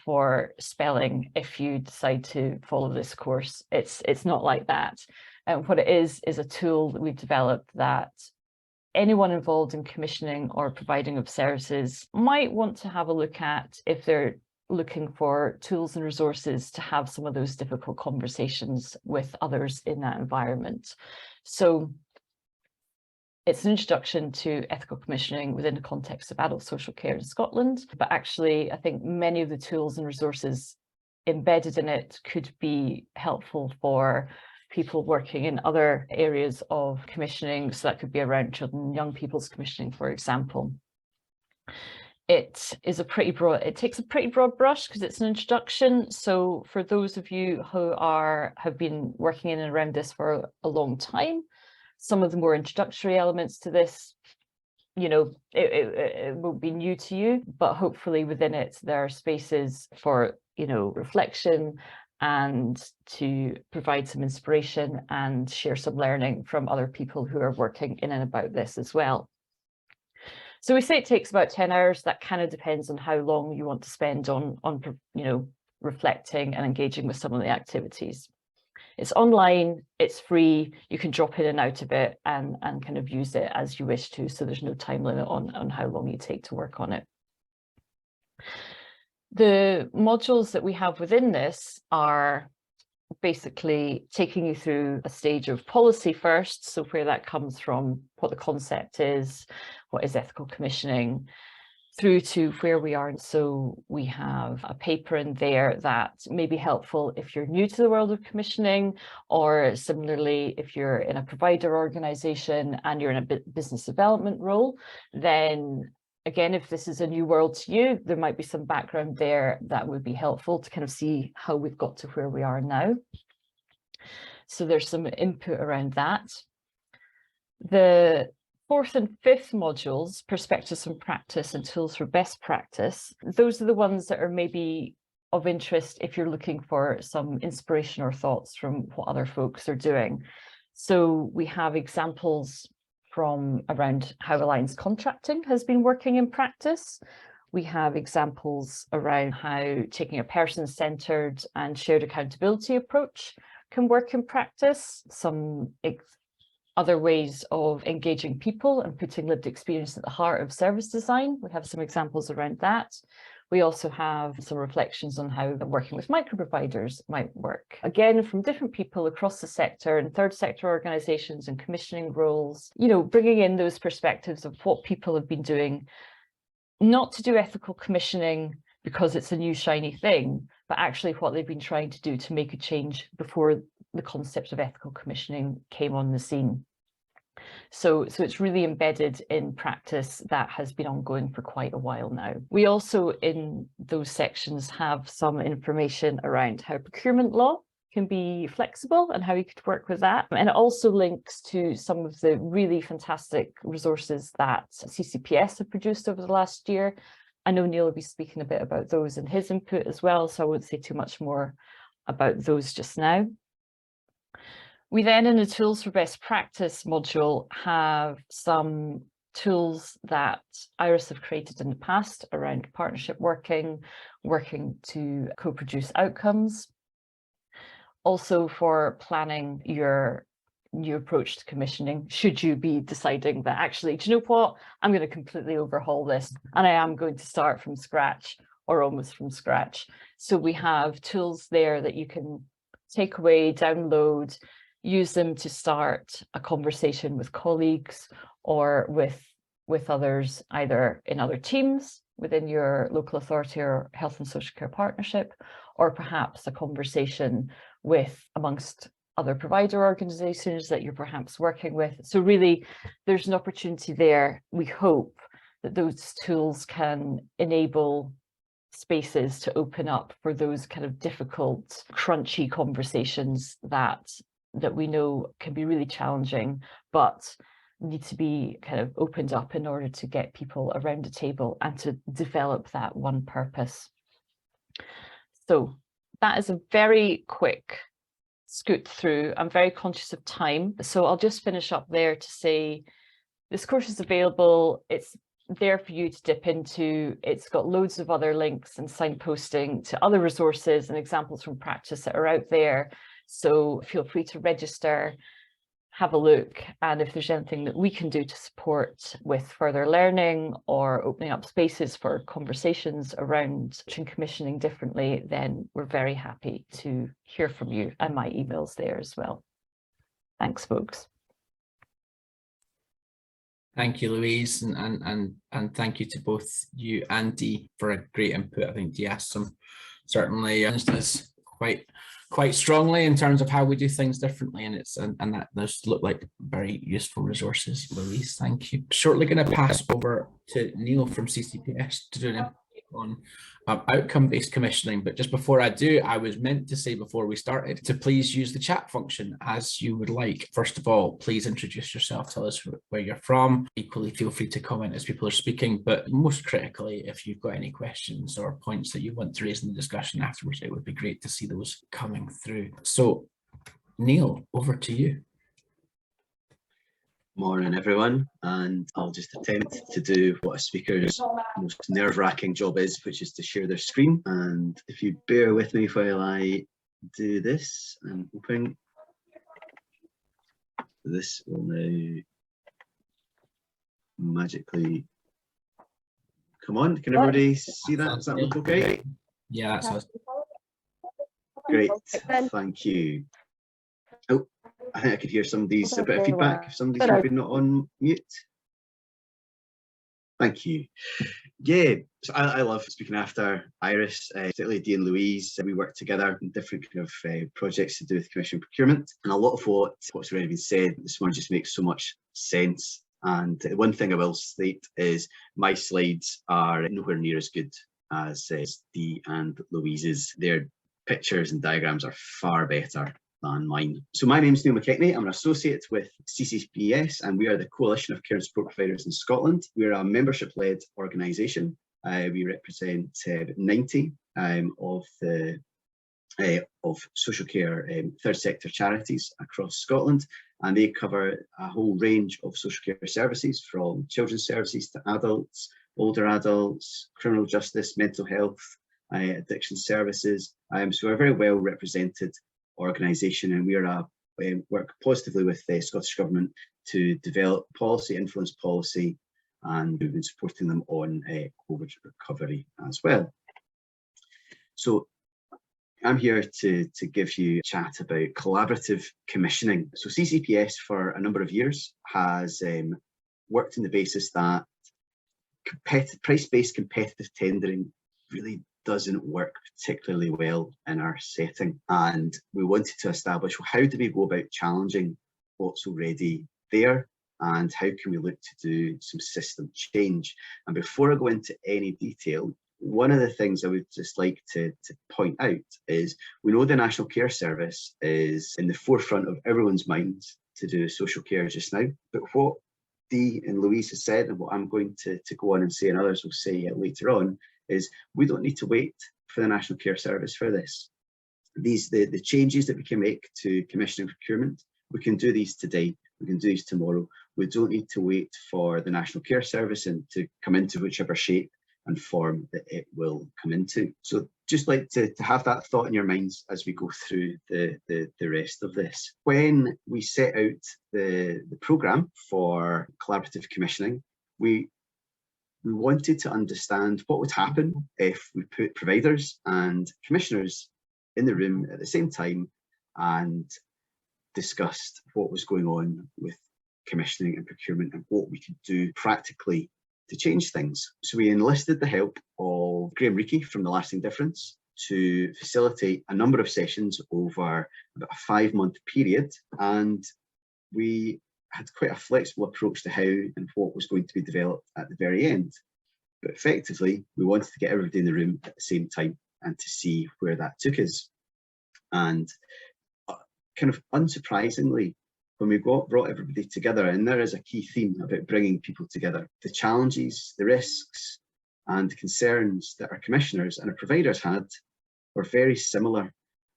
for spelling if you decide to follow this course. It's not like that. And what it is a tool that we've developed that anyone involved in commissioning or providing of services might want to have a look at if they're looking for tools and resources to have some of those difficult conversations with others in that environment. So it's an introduction to ethical commissioning within the context of adult social care in Scotland, but actually I think many of the tools and resources embedded in it could be helpful for people working in other areas of commissioning. So that could be around children and young people's commissioning, for example. It takes a pretty broad brush because it's an introduction. So for those of you who have been working in and around this for a long time, some of the more introductory elements to this you know, it won't be new to you, but hopefully within it, there are spaces for, you know, reflection and to provide some inspiration and share some learning from other people who are working in and about this as well. So we say it takes about 10 hours. That kind of depends on how long you want to spend on you know, reflecting and engaging with some of the activities. It's online, it's free, you can drop in and out of it and kind of use it as you wish to. So there's no time limit on how long you take to work on it. The modules that we have within this are basically taking you through a stage of policy first, so where that comes from, what the concept is, what is ethical commissioning, through to where we are. And so we have a paper in there that may be helpful if you're new to the world of commissioning, or similarly, if you're in a provider organization and you're in a business development role, then again, if this is a new world to you, there might be some background there that would be helpful to kind of see how we've got to where we are now. So there's some input around that. The fourth and fifth modules, perspectives from practice and tools for best practice, those are the ones that are maybe of interest if you're looking for some inspiration or thoughts from what other folks are doing. So we have examples from around how Alliance Contracting has been working in practice. We have examples around how taking a person-centered and shared accountability approach can work in practice, some other ways of engaging people and putting lived experience at the heart of service design. We have some examples around that. We also have some reflections on how working with micro-providers might work. Again, from different people across the sector and third sector organisations and commissioning roles, you know, bringing in those perspectives of what people have been doing, not to do ethical commissioning because it's a new shiny thing, but actually what they've been trying to do to make a change before the concept of ethical commissioning came on the scene. So it's really embedded in practice that has been ongoing for quite a while now. We also, in those sections, have some information around how procurement law can be flexible and how you could work with that. And it also links to some of the really fantastic resources that CCPS have produced over the last year. I know Neil will be speaking a bit about those in his input as well, so I won't say too much more about those just now. We then, in the tools for best practice module, have some tools that IRIS have created in the past around partnership working to co-produce outcomes. Also for planning your new approach to commissioning, should you be deciding that actually, do you know what, I'm going to completely overhaul this and I am going to start from scratch or almost from scratch. So we have tools there that you can take away, download, use them to start a conversation with colleagues or with others, either in other teams within your local authority or health and social care partnership, or perhaps a conversation amongst other provider organizations that you're perhaps working with. So really, there's an opportunity there. We hope that those tools can enable spaces to open up for those kind of difficult, crunchy conversations that we know can be really challenging, but need to be kind of opened up in order to get people around the table and to develop that one purpose. So that is a very quick scoot through. I'm very conscious of time, so I'll just finish up there to say this course is available. It's there for you to dip into. It's got loads of other links and signposting to other resources and examples from practice that are out there. So feel free to register, have a look, and if there's anything that we can do to support with further learning or opening up spaces for conversations around commissioning differently, then we're very happy to hear from you, and my email's there as well. Thanks, folks. Thank you, Louise, and thank you to both you and Dee for a great input. I think Dee asked some certainly us quite strongly in terms of how we do things differently, and that those look like very useful resources. Louise, thank you. Shortly going to pass over to Neil from CCPS to do an on outcome-based commissioning. But just before I do, I was meant to say before we started to please use the chat function as you would like. First of all, please introduce yourself, tell us where you're from. Equally, feel free to comment as people are speaking, but most critically, if you've got any questions or points that you want to raise in the discussion afterwards, it would be great to see those coming through. So Neil, over to you. Morning everyone, and I'll just attempt to do what a speaker's most nerve-wracking job is, which is to share their screen. And if you bear with me while I do this, I'm hoping this will now magically come on. Can everybody see that? Does that look okay? Yeah, that's Great, thank you. Oh, I think I could hear somebody's a bit of feedback. If somebody's maybe not on mute. Thank you. Yeah, so I love speaking after Iris, particularly Dee and Louise. We work together in different kind of projects to do with commission procurement, and a lot of what's already been said this morning just makes so much sense. And one thing I will state is my slides are nowhere near as good as Dee and Louise's. Their pictures and diagrams are far better than mine. So my name is Neil McKechnie. I'm an associate with CCPS, and we are the Coalition of Care and Support Providers in Scotland. We're a membership-led organisation. We represent 90 of social care third sector charities across Scotland, and they cover a whole range of social care services, from children's services to adults, older adults, criminal justice, mental health, addiction services. So we're a very well represented organisation, and we are work positively with the Scottish Government to develop policy, influence policy, and we've been supporting them on COVID recovery as well. So I'm here to give you a chat about collaborative commissioning. So CCPS for a number of years has worked on the basis that price-based competitive tendering really doesn't work particularly well in our setting, and we wanted to establish, well, how do we go about challenging what's already there, and how can we look to do some system change? And before I go into any detail, one of the things I would just like to point out is we know the National Care Service is in the forefront of everyone's minds to do social care just now, but what Dee and Louise has said, and what I'm going to go on and say, and others will say later on, is we don't need to wait for the National Care Service for this. The changes that we can make to commissioning procurement, we can do these today, we can do these tomorrow. We don't need to wait for the National Care Service and to come into whichever shape and form that it will come into. So just like to have that thought in your minds as we go through the rest of this. When we set out the programme for collaborative commissioning, we wanted to understand what would happen if we put providers and commissioners in the room at the same time and discussed what was going on with commissioning and procurement and what we could do practically to change things. So we enlisted the help of Graham Reekie from The Lasting Difference to facilitate a number of sessions over about a 5-month period, and we had quite a flexible approach to how and what was going to be developed at the very end. But effectively, we wanted to get everybody in the room at the same time and to see where that took us. And kind of unsurprisingly, when we brought everybody together, and there is a key theme about bringing people together, the challenges, the risks, and the concerns that our commissioners and our providers had were very similar.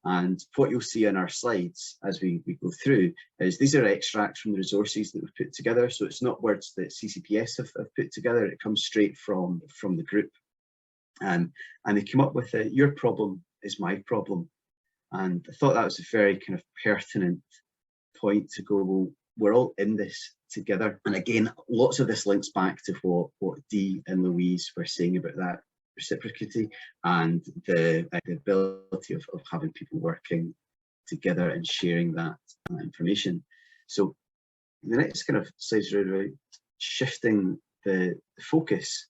And what you'll see on our slides as we go through is these are extracts from the resources that we've put together. So it's not words that CCPS have put together, it comes straight from the group. And they come up with your problem is my problem. And I thought that was a very kind of pertinent point to go, well, we're all in this together. And again, lots of this links back to what Dee and Louise were saying about that reciprocity and the ability of having people working together and sharing that information. So the next kind of slides are about shifting the focus.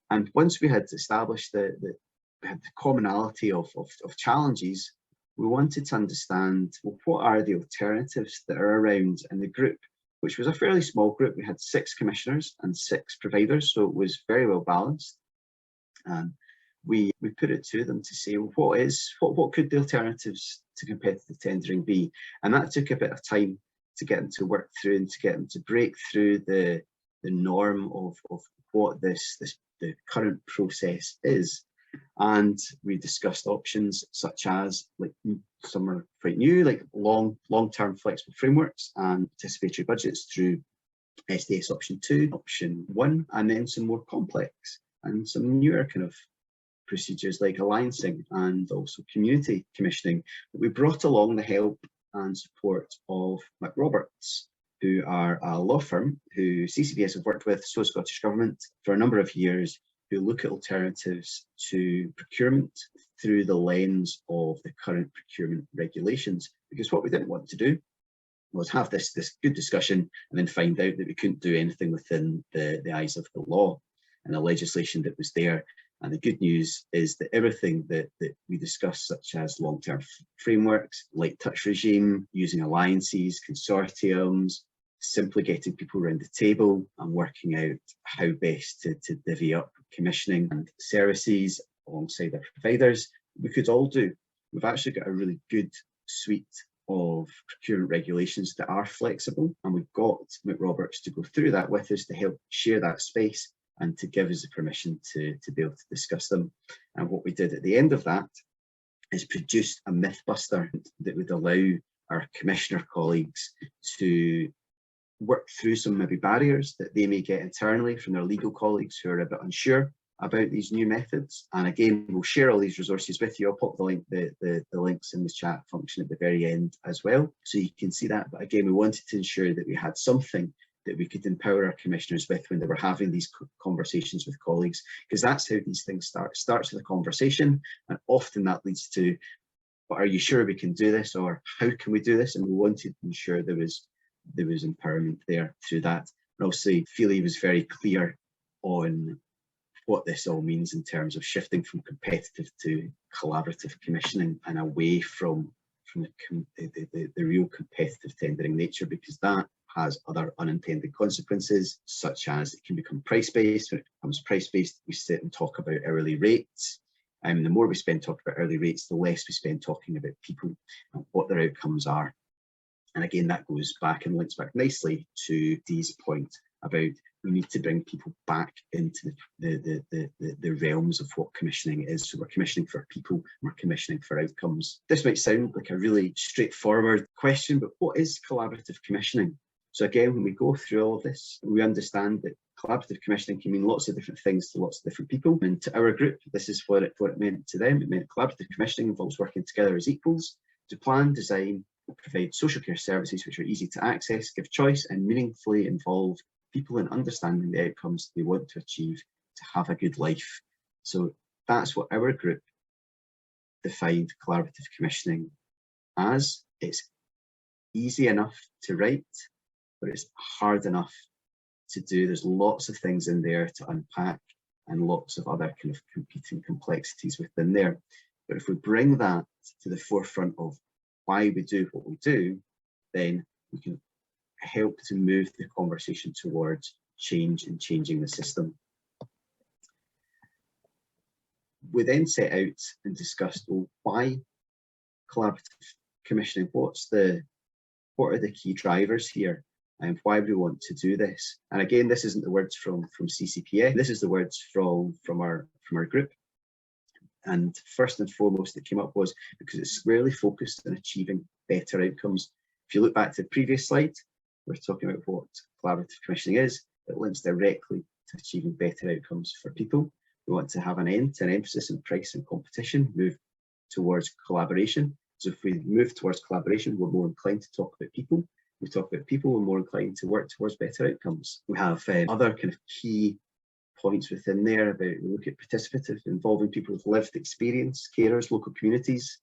And once we had established we had the commonality of challenges, we wanted to understand, well, what are the alternatives that are around in the group, which was a fairly small group. We had 6 commissioners and 6 providers, so it was very well balanced. we put it to them to say, well, what could the alternatives to competitive tendering be? And that took a bit of time to get them to work through and to get them to break through the norm of what the current process is. And we discussed options such as, like, some are quite new, like long-term flexible frameworks and participatory budgets through SDS option 2, option 1, and then some more complex and some newer kind of procedures like alliancing and also community commissioning. We brought along the help and support of McRoberts, who are a law firm who CCBS have worked with, so Scottish Government, for a number of years, who look at alternatives to procurement through the lens of the current procurement regulations. Because what we didn't want to do was have this good discussion and then find out that we couldn't do anything within the eyes of the law and the legislation that was there. And the good news is that everything that we discussed, such as long-term frameworks, light touch regime, using alliances, consortiums, simply getting people around the table and working out how best to divvy up commissioning and services alongside our providers, we could all do. We've actually got a really good suite of procurement regulations that are flexible, and we've got McRoberts to go through that with us to help share that space and to give us the permission to be able to discuss them. And what we did at the end of that is produce a mythbuster that would allow our commissioner colleagues to work through some maybe barriers that they may get internally from their legal colleagues who are a bit unsure about these new methods. And again, we'll share all these resources with you. I'll pop the links in the chat function at the very end as well, so you can see that. But again, we wanted to ensure that we had something that we could empower our commissioners with when they were having these conversations with colleagues, because that's how these things start. It starts with a conversation, and often that leads to, but are you sure we can do this, or how can we do this? And we wanted to ensure there was empowerment there through that. And also, Feely was very clear on what this all means in terms of shifting from competitive to collaborative commissioning and away from the real competitive tendering nature, because that has other unintended consequences, such as it can become price-based. When it becomes price-based, we sit and talk about hourly rates. And the more we spend talking about hourly rates, the less we spend talking about people and what their outcomes are. And again, that goes back and links back nicely to Dee's point about we need to bring people back into the realms of what commissioning is. So we're commissioning for people, and we're commissioning for outcomes. This might sound like a really straightforward question, but what is collaborative commissioning? So again, when we go through all of this, we understand that collaborative commissioning can mean lots of different things to lots of different people. And to our group, this is what it meant to them. It meant collaborative commissioning involves working together as equals to plan, design, provide social care services which are easy to access, give choice, and meaningfully involve people in understanding the outcomes they want to achieve to have a good life. So that's what our group defined collaborative commissioning as. It's easy enough to write, but it's hard enough to do. There's lots of things in there to unpack and lots of other kind of competing complexities within there. But if we bring that to the forefront of why we do what we do, then we can help to move the conversation towards change and changing the system. We then set out and discussed, well, why collaborative commissioning? What are the key drivers here, and why we want to do this? And again, this isn't the words from CCPA. This is the words from our group. And first and foremost that came up was because it's squarely focused on achieving better outcomes. If you look back to the previous slide, we're talking about what collaborative commissioning is. It links directly to achieving better outcomes for people. We want to have an end to an emphasis on price and competition, move towards collaboration. So if we move towards collaboration, we're more inclined to talk about people. We talk about people, we're more inclined to work towards better outcomes. We have other kind of key points within there about, we look at participative, involving people with lived experience, carers, local communities.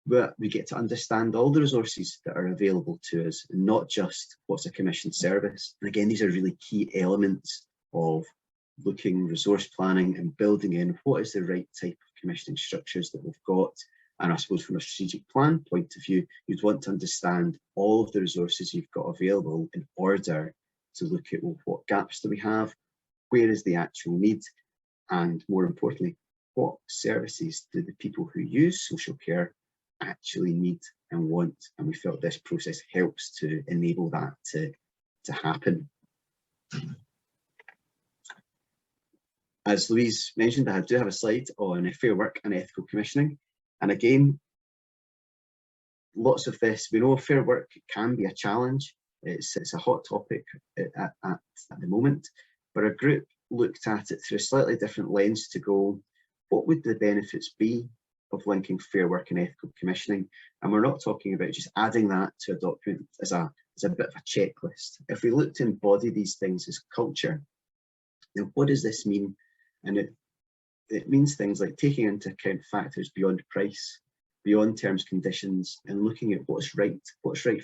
But we get to understand all the resources that are available to us, and not just what's a commissioned service. And again, these are really key elements of looking, resource planning, and building in what is the right type of commissioning structures that we've got. And I suppose from a strategic plan point of view, you'd want to understand all of the resources you've got available in order to look at, well, what gaps do we have? Where is the actual need? And more importantly, what services do the people who use social care actually need and want, and we felt this process helps to enable that to happen. As Louise mentioned, I do have a slide on fair work and ethical commissioning, and again, lots of this, we know fair work can be a challenge. It's a hot topic at the moment, but our group looked at it through a slightly different lens to go, what would the benefits be of linking fair work and ethical commissioning? And we're not talking about just adding that to a document as a bit of a checklist. If we look to embody these things as culture, then what does this mean? And it means things like taking into account factors beyond price, beyond terms, conditions, and looking at what's right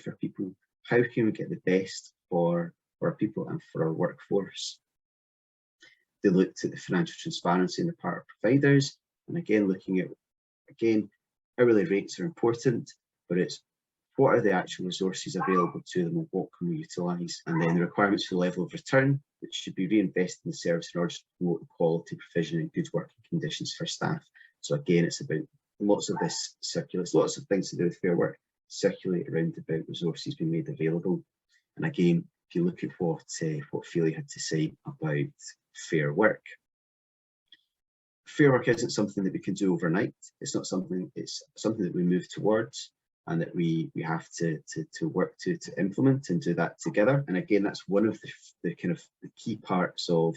for people. How can we get the best for our people and for our workforce? They looked at the financial transparency on the part of providers, and again, looking at, hourly rates are important, but it's what are the actual resources available to them and what can we utilise? And then the requirements for the level of return, which should be reinvested in the service in order to promote the quality, provision and good working conditions for staff. So again, it's about lots of this circulates, lots of things to do with fair work, circulate around about resources being made available. And again, if you look at what Feely had to say about fair work isn't something that we can do overnight. It's not something, it's something that we move towards and that we have to work to implement and do that together. And again, that's one of the kind of the key parts of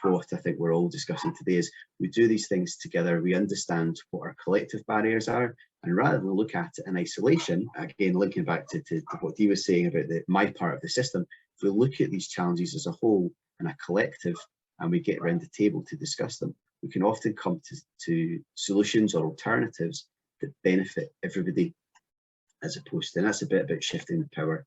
what I think we're all discussing today is we do these things together, we understand what our collective barriers are, and rather than look at it in isolation, again, linking back to what Dee was saying about my part of the system, if we look at these challenges as a whole and a collective, and we get around the table to discuss them, we can often come to solutions or alternatives that benefit everybody, as opposed to, and that's a bit about shifting the power,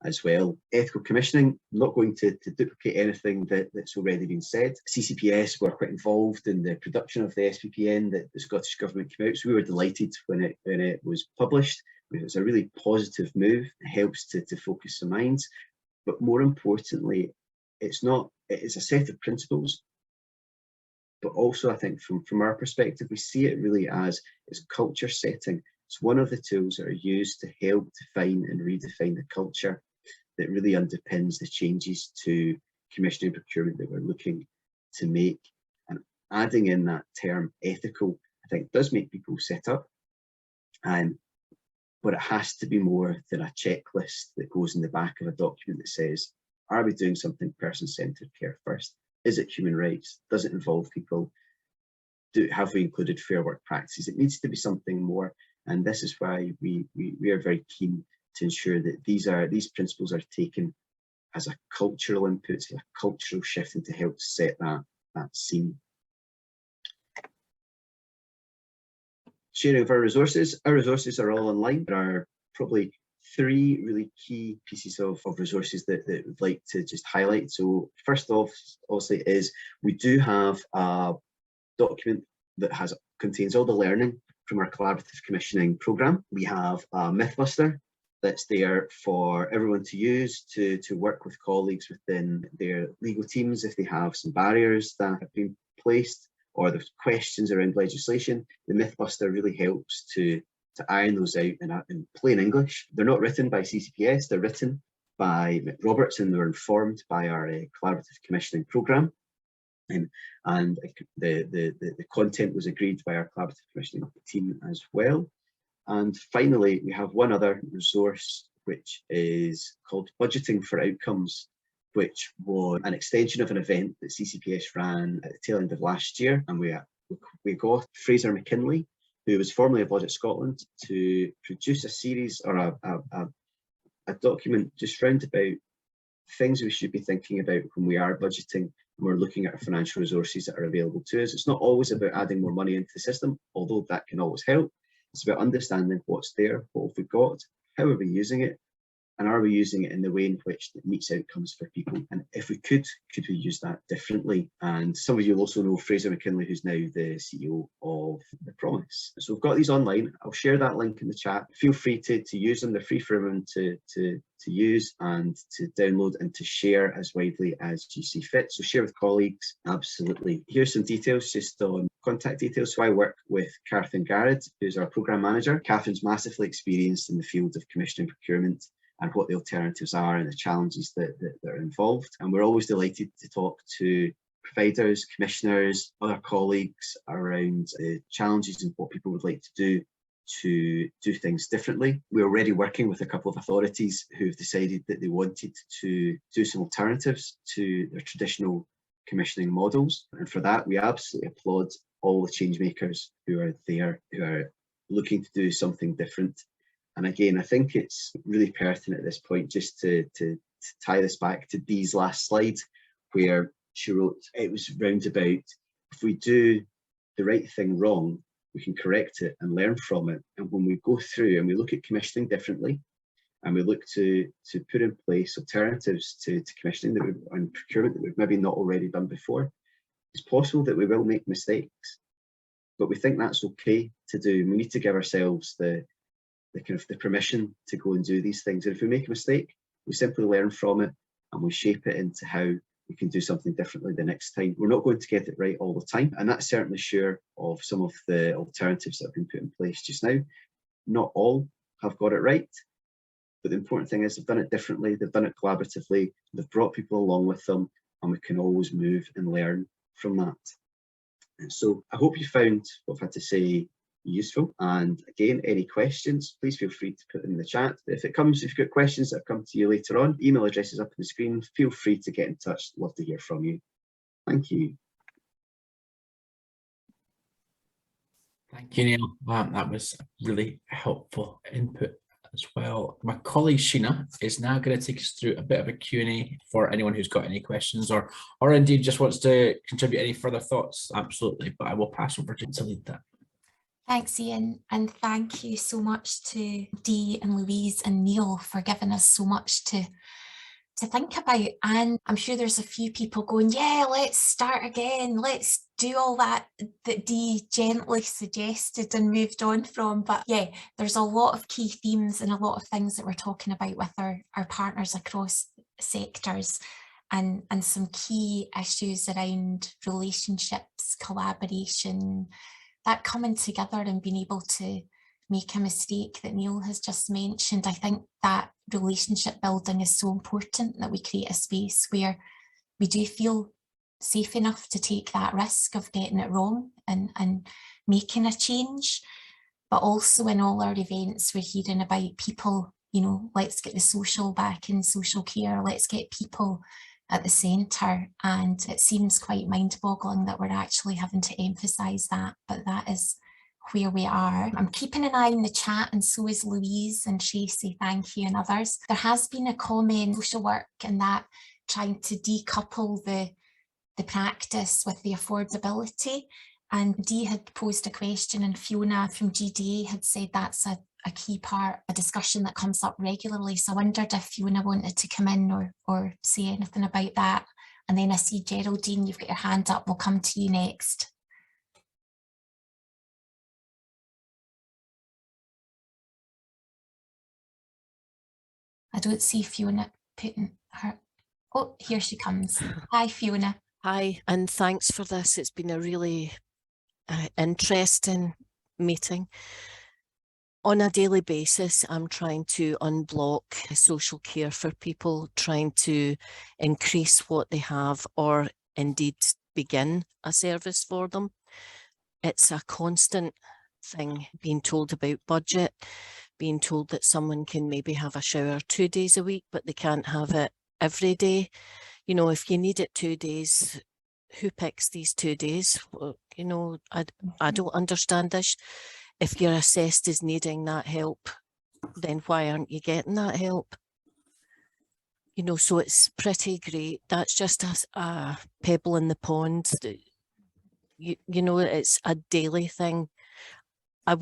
as well. Ethical commissioning, I'm not going to duplicate anything that's already been said. CCPS were quite involved in the production of the SPPN that the Scottish Government came out, so we were delighted when it was published. It was a really positive move. It helps to focus the minds, but more importantly, it's a set of principles, but also I think from our perspective, we see it really as culture setting. It's one of the tools that are used to help define and redefine the culture that really underpins the changes to commissioning procurement that we're looking to make. And adding in that term ethical, I think does make people set up, but it has to be more than a checklist that goes in the back of a document that says, are we doing something person-centred care first? Is it human rights? Does it involve people? Have we included fair work practices? It needs to be something more. And this is why we are very keen to ensure that these principles are taken as a cultural input, as a cultural shift, and to help set that scene. Sharing of our resources are all online. There are probably 3 really key pieces of resources that we'd like to just highlight. So first off, obviously, is we do have a document that contains all the learning from our collaborative commissioning programme. We have a Mythbuster that's there for everyone to use to work with colleagues within their legal teams if they have some barriers that have been placed or there's questions around legislation. The Mythbuster really helps to iron those out in plain English. They're not written by CCPS, they're written by Mick Roberts and they're informed by our collaborative commissioning programme. And the content was agreed by our collaborative commissioning team as well. And finally, we have one other resource, which is called Budgeting for Outcomes, which was an extension of an event that CCPS ran at the tail end of last year. And we got Fraser McKinley, who was formerly of Audit Scotland, to produce a series or a document just round about things we should be thinking about when we are budgeting and we're looking at our financial resources that are available to us. It's not always about adding more money into the system, although that can always help. It's about understanding what's there, what have we got, how are we using it, And are we using it in the way in which it meets outcomes for people? And if we could we use that differently? And some of you also know Fraser McKinley, who's now the CEO of The Promise. So we've got these online. I'll share that link in the chat. Feel free to use them. They're free for everyone to use and to download and to share as widely as you see fit. So share with colleagues, absolutely. Here's some details just on contact details. So I work with Catherine Garrett, who's our programme manager. Catherine's massively experienced in the field of commissioning procurement and what the alternatives are and the challenges that are involved. And we're always delighted to talk to providers, commissioners, other colleagues around the challenges and what people would like to do things differently. We're already working with a couple of authorities who've decided that they wanted to do some alternatives to their traditional commissioning models. And for that, we absolutely applaud all the change makers who are there, who are looking to do something different. And again, I think it's really pertinent at this point just to tie this back to Dee's last slide, where she wrote, it was round about, if we do the right thing wrong, we can correct it and learn from it. And when we go through and we look at commissioning differently, and we look to put in place alternatives to commissioning and procurement that we've maybe not already done before, it's possible that we will make mistakes, but we think that's okay to do. We need to give ourselves the permission to go and do these things. And if we make a mistake, we simply learn from it and we shape it into how we can do something differently the next time. We're not going to get it right all the time, and that's certainly sure of some of the alternatives that have been put in place just now. Not all have got it right, but the important thing is they've done it differently, they've done it collaboratively, they've brought people along with them, and we can always move and learn from that. And so I hope you found what I've had to say useful. And again, any questions, please feel free to put them in the chat. If you've got questions that have come to you later on, email address is up on the screen. Feel free to get in touch. Love to hear from you. Thank you. Thank you, Neil. That was really helpful input as well. My colleague Sheena is now going to take us through a bit of a Q&A for anyone who's got any questions or indeed just wants to contribute any further thoughts. Absolutely, but I will pass over to lead that. Thanks, Ian, and thank you so much to Dee and Louise and Neil for giving us so much to think about. And I'm sure there's a few people going, yeah, let's start again, let's do all that Dee gently suggested and moved on from. But yeah, there's a lot of key themes and a lot of things that we're talking about with our partners across sectors, and some key issues around relationships, collaboration, that coming together and being able to make a mistake that Neil has just mentioned. I think that relationship building is so important, that we create a space where we do feel safe enough to take that risk of getting it wrong and making a change. But also in all our events, we're hearing about people, you know, let's get the social back in social care, let's get people at the centre, and it seems quite mind-boggling that we're actually having to emphasise that, but that is where we are. I'm keeping an eye on the chat, and so is Louise and Tracy, thank you, and others. There has been a comment, social work, and that trying to decouple the practice with the affordability, and Dee had posed a question, and Fiona from GDA had said that's a key part, a discussion that comes up regularly. So I wondered if Fiona wanted to come in or say anything about that. And then I see Geraldine, you've got your hand up. We'll come to you next. I don't see Fiona putting her, oh, here she comes. Hi, Fiona. Hi, and thanks for this. It's been a really interesting meeting. On a daily basis, I'm trying to unblock social care for people, trying to increase what they have or indeed begin a service for them. It's a constant thing, being told about budget, being told that someone can maybe have a shower 2 days a week, but they can't have it every day. You know, if you need it 2 days, who picks these 2 days? Well, you know, I don't understand this. If you're assessed as needing that help, then why aren't you getting that help? You know, so it's pretty great. That's just a pebble in the pond. You know, it's a daily thing. I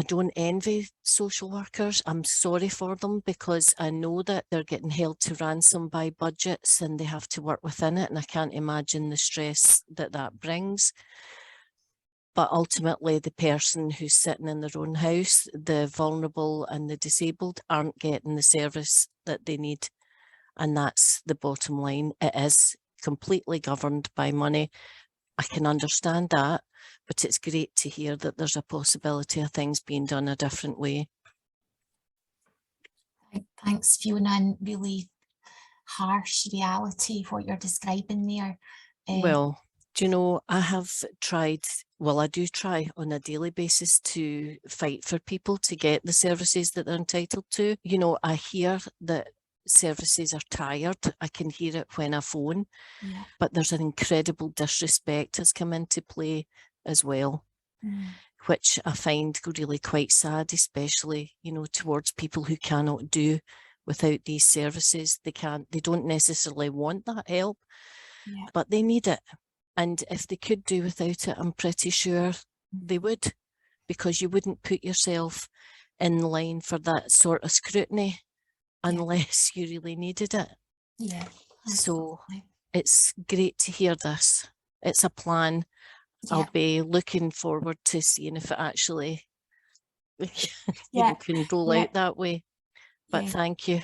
don't envy social workers. I'm sorry for them because I know that they're getting held to ransom by budgets and they have to work within it. And I can't imagine the stress that that brings. But ultimately, the person who's sitting in their own house, the vulnerable and the disabled, aren't getting the service that they need. And that's the bottom line. It is completely governed by money. I can understand that, but it's great to hear that there's a possibility of things being done a different way. Thanks, Fiona, and really harsh reality what you're describing there. Well, do you know, I have tried, well, I do try on a daily basis to fight for people to get the services that they're entitled to. You know, I hear that services are tired. I can hear it when I phone, but there's an incredible disrespect has come into play as well, which I find really quite sad, especially, you know, towards people who cannot do without these services. They don't necessarily want that help, but they need it. And if they could do without it, I'm pretty sure they would, because you wouldn't put yourself in line for that sort of scrutiny unless you really needed it. Yeah. So it's great to hear this. It's a plan. I'll be looking forward to seeing if it actually can roll out that way. But thank you.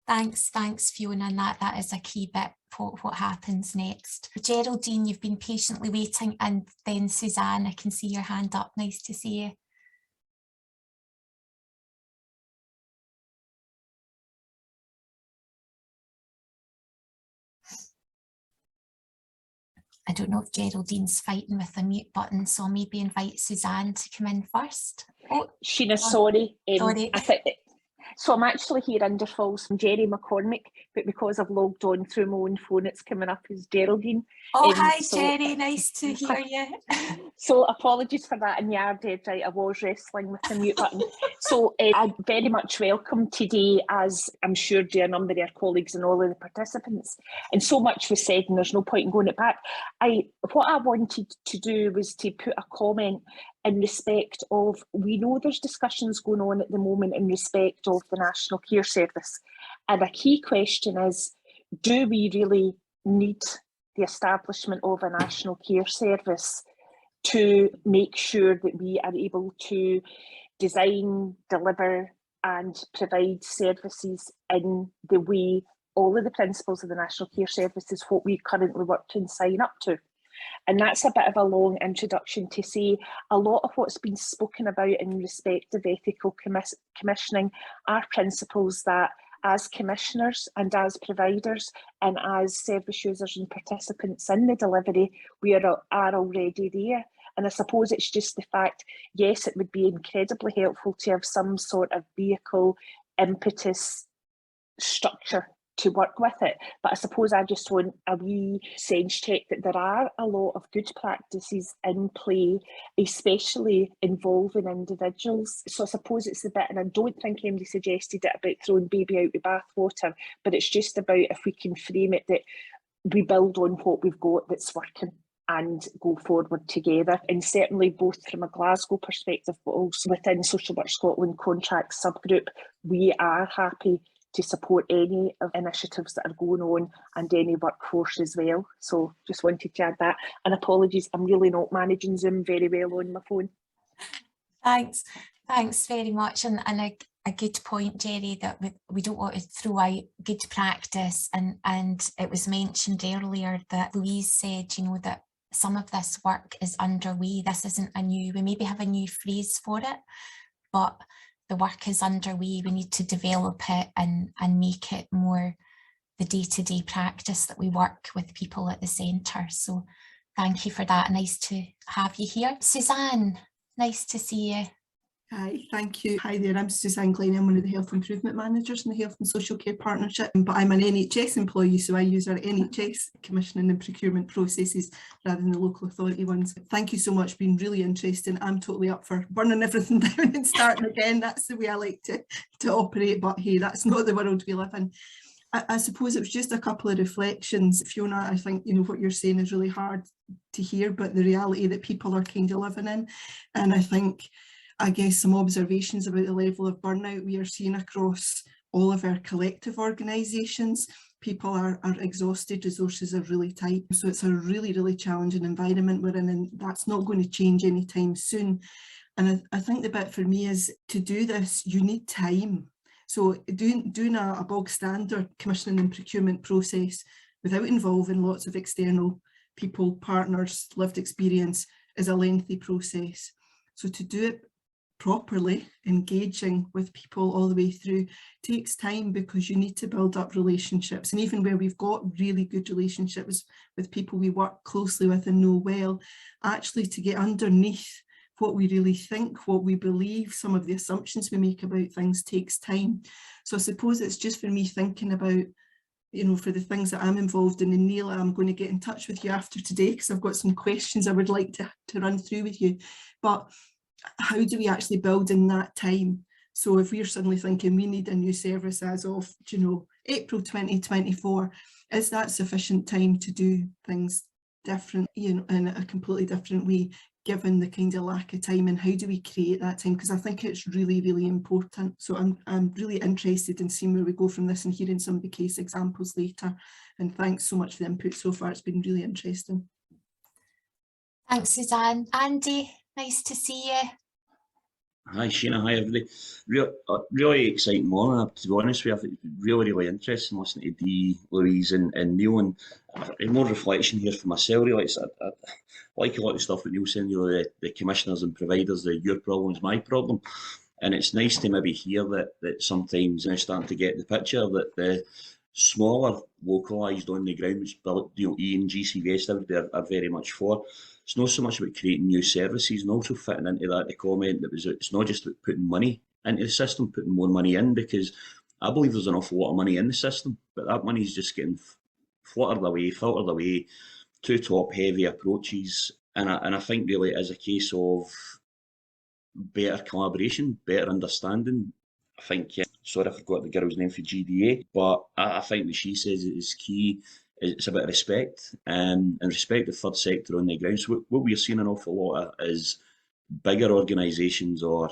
Thanks, Fiona, and that is a key bit for what happens next. Geraldine, you've been patiently waiting, and then Suzanne, I can see your hand up. Nice to see you. I don't know if Geraldine's fighting with the mute button, so I'll maybe invite Suzanne to come in first. Oh, Sheena, sorry. Sorry. So I'm actually here under false from Jerry McCormick, but because I've logged on through my own phone, it's coming up as Geraldine. Oh, hi, Jerry. Nice to hear you. So apologies for that, and you are dead right, I was wrestling with the mute button. So I very much welcome today, as I'm sure do a number of our colleagues and all of the participants, and so much was said and there's no point in going it back. What I wanted to do was to put a comment in respect of, we know there's discussions going on at the moment in respect of the National Care Service, and a key question is, do we really need the establishment of a National Care Service to make sure that we are able to design, deliver and provide services in the way all of the principles of the National Care Service is what we currently work to and sign up to? And that's a bit of a long introduction to say a lot of what's been spoken about in respect of ethical commissioning are principles that, as commissioners and as providers and as service users and participants in the delivery, we are already there. And I suppose it's just the fact, yes, it would be incredibly helpful to have some sort of vehicle, impetus, structure to work with it, but I suppose I just want a wee sense check that there are a lot of good practices in play, especially involving individuals. So I suppose it's the bit, and I don't think anybody suggested it about throwing baby out with bathwater, but it's just about if we can frame it that we build on what we've got that's working and go forward together. And certainly both from a Glasgow perspective, but also within Social Work Scotland contract subgroup, we are happy to support any of initiatives that are going on and any workforce as well. So just wanted to add that. And apologies, I'm really not managing Zoom very well on my phone. Thanks very much. And a good point, Jerry, that we don't want to throw out good practice. And it was mentioned earlier that Louise said, you know, that some of this work is underway. This isn't we maybe have a new phrase for it, but the work is underway. We need to develop it and make it more the day-to-day practice that we work with people at the centre. So thank you for that. Nice to have you here. Suzanne, nice to see you. Hi, thank you. Hi there, I'm Suzanne Glenn. I'm one of the Health Improvement Managers in the Health and Social Care Partnership, but I'm an NHS employee, so I use our NHS commissioning and procurement processes rather than the local authority ones. Thank you so much, it's been really interesting. I'm totally up for burning everything down and starting again. That's the way I like to operate, but hey, that's not the world we live in. I suppose it was just a couple of reflections. Fiona, I think, you know, what you're saying is really hard to hear, but the reality that people are kind of living in. And I think I guess some observations about the level of burnout we are seeing across all of our collective organisations. People are exhausted, resources are really tight. So it's a really, really challenging environment we're in, and that's not going to change anytime soon. And I think the bit for me is, to do this, you need time. So doing a bog standard commissioning and procurement process without involving lots of external people, partners, lived experience, is a lengthy process. So to do it properly, engaging with people all the way through, takes time, because you need to build up relationships. And even where we've got really good relationships with people we work closely with and know well, actually to get underneath what we really think, what we believe, some of the assumptions we make about things takes time. So I suppose it's just for me thinking about, you know, for the things that I'm involved in, and Neil, I'm going to get in touch with you after today because I've got some questions I would like to run through with you. But how do we actually build in that time? So if we're suddenly thinking we need a new service as of, you know, April 2024, is that sufficient time to do things different, you know, in a completely different way, given the kind of lack of time? And how do we create that time? Because I think it's really, really important. So I'm really interested in seeing where we go from this and hearing some of the case examples later. And thanks so much for the input so far. It's been really interesting. Thanks, Suzanne. Andy, nice to see you. Hi Sheena, hi everybody. Really exciting morning, to be honest with you. I think it's really interesting listening to Dee, Louise and Neil, and more reflection here for myself. Really, I like a lot of stuff that Neil saying, you know, the commissioners and providers, your problem is my problem. And it's nice to maybe hear that sometimes now starting to get the picture that the smaller, localised on the ground, which, you know, Ian, GCVS are very much for. It's not so much about creating new services, and also fitting into that the comment that it's not just about putting money into the system, putting more money in, because I believe there's an awful lot of money in the system, but that money is just getting filtered away to top-heavy approaches. And I think really it is a case of better collaboration, better understanding. I think, sorry I forgot the girl's name for GDA, but I think what she says is key. It's about respect, and respect the third sector on the ground. So what we're seeing an awful lot of is bigger organisations or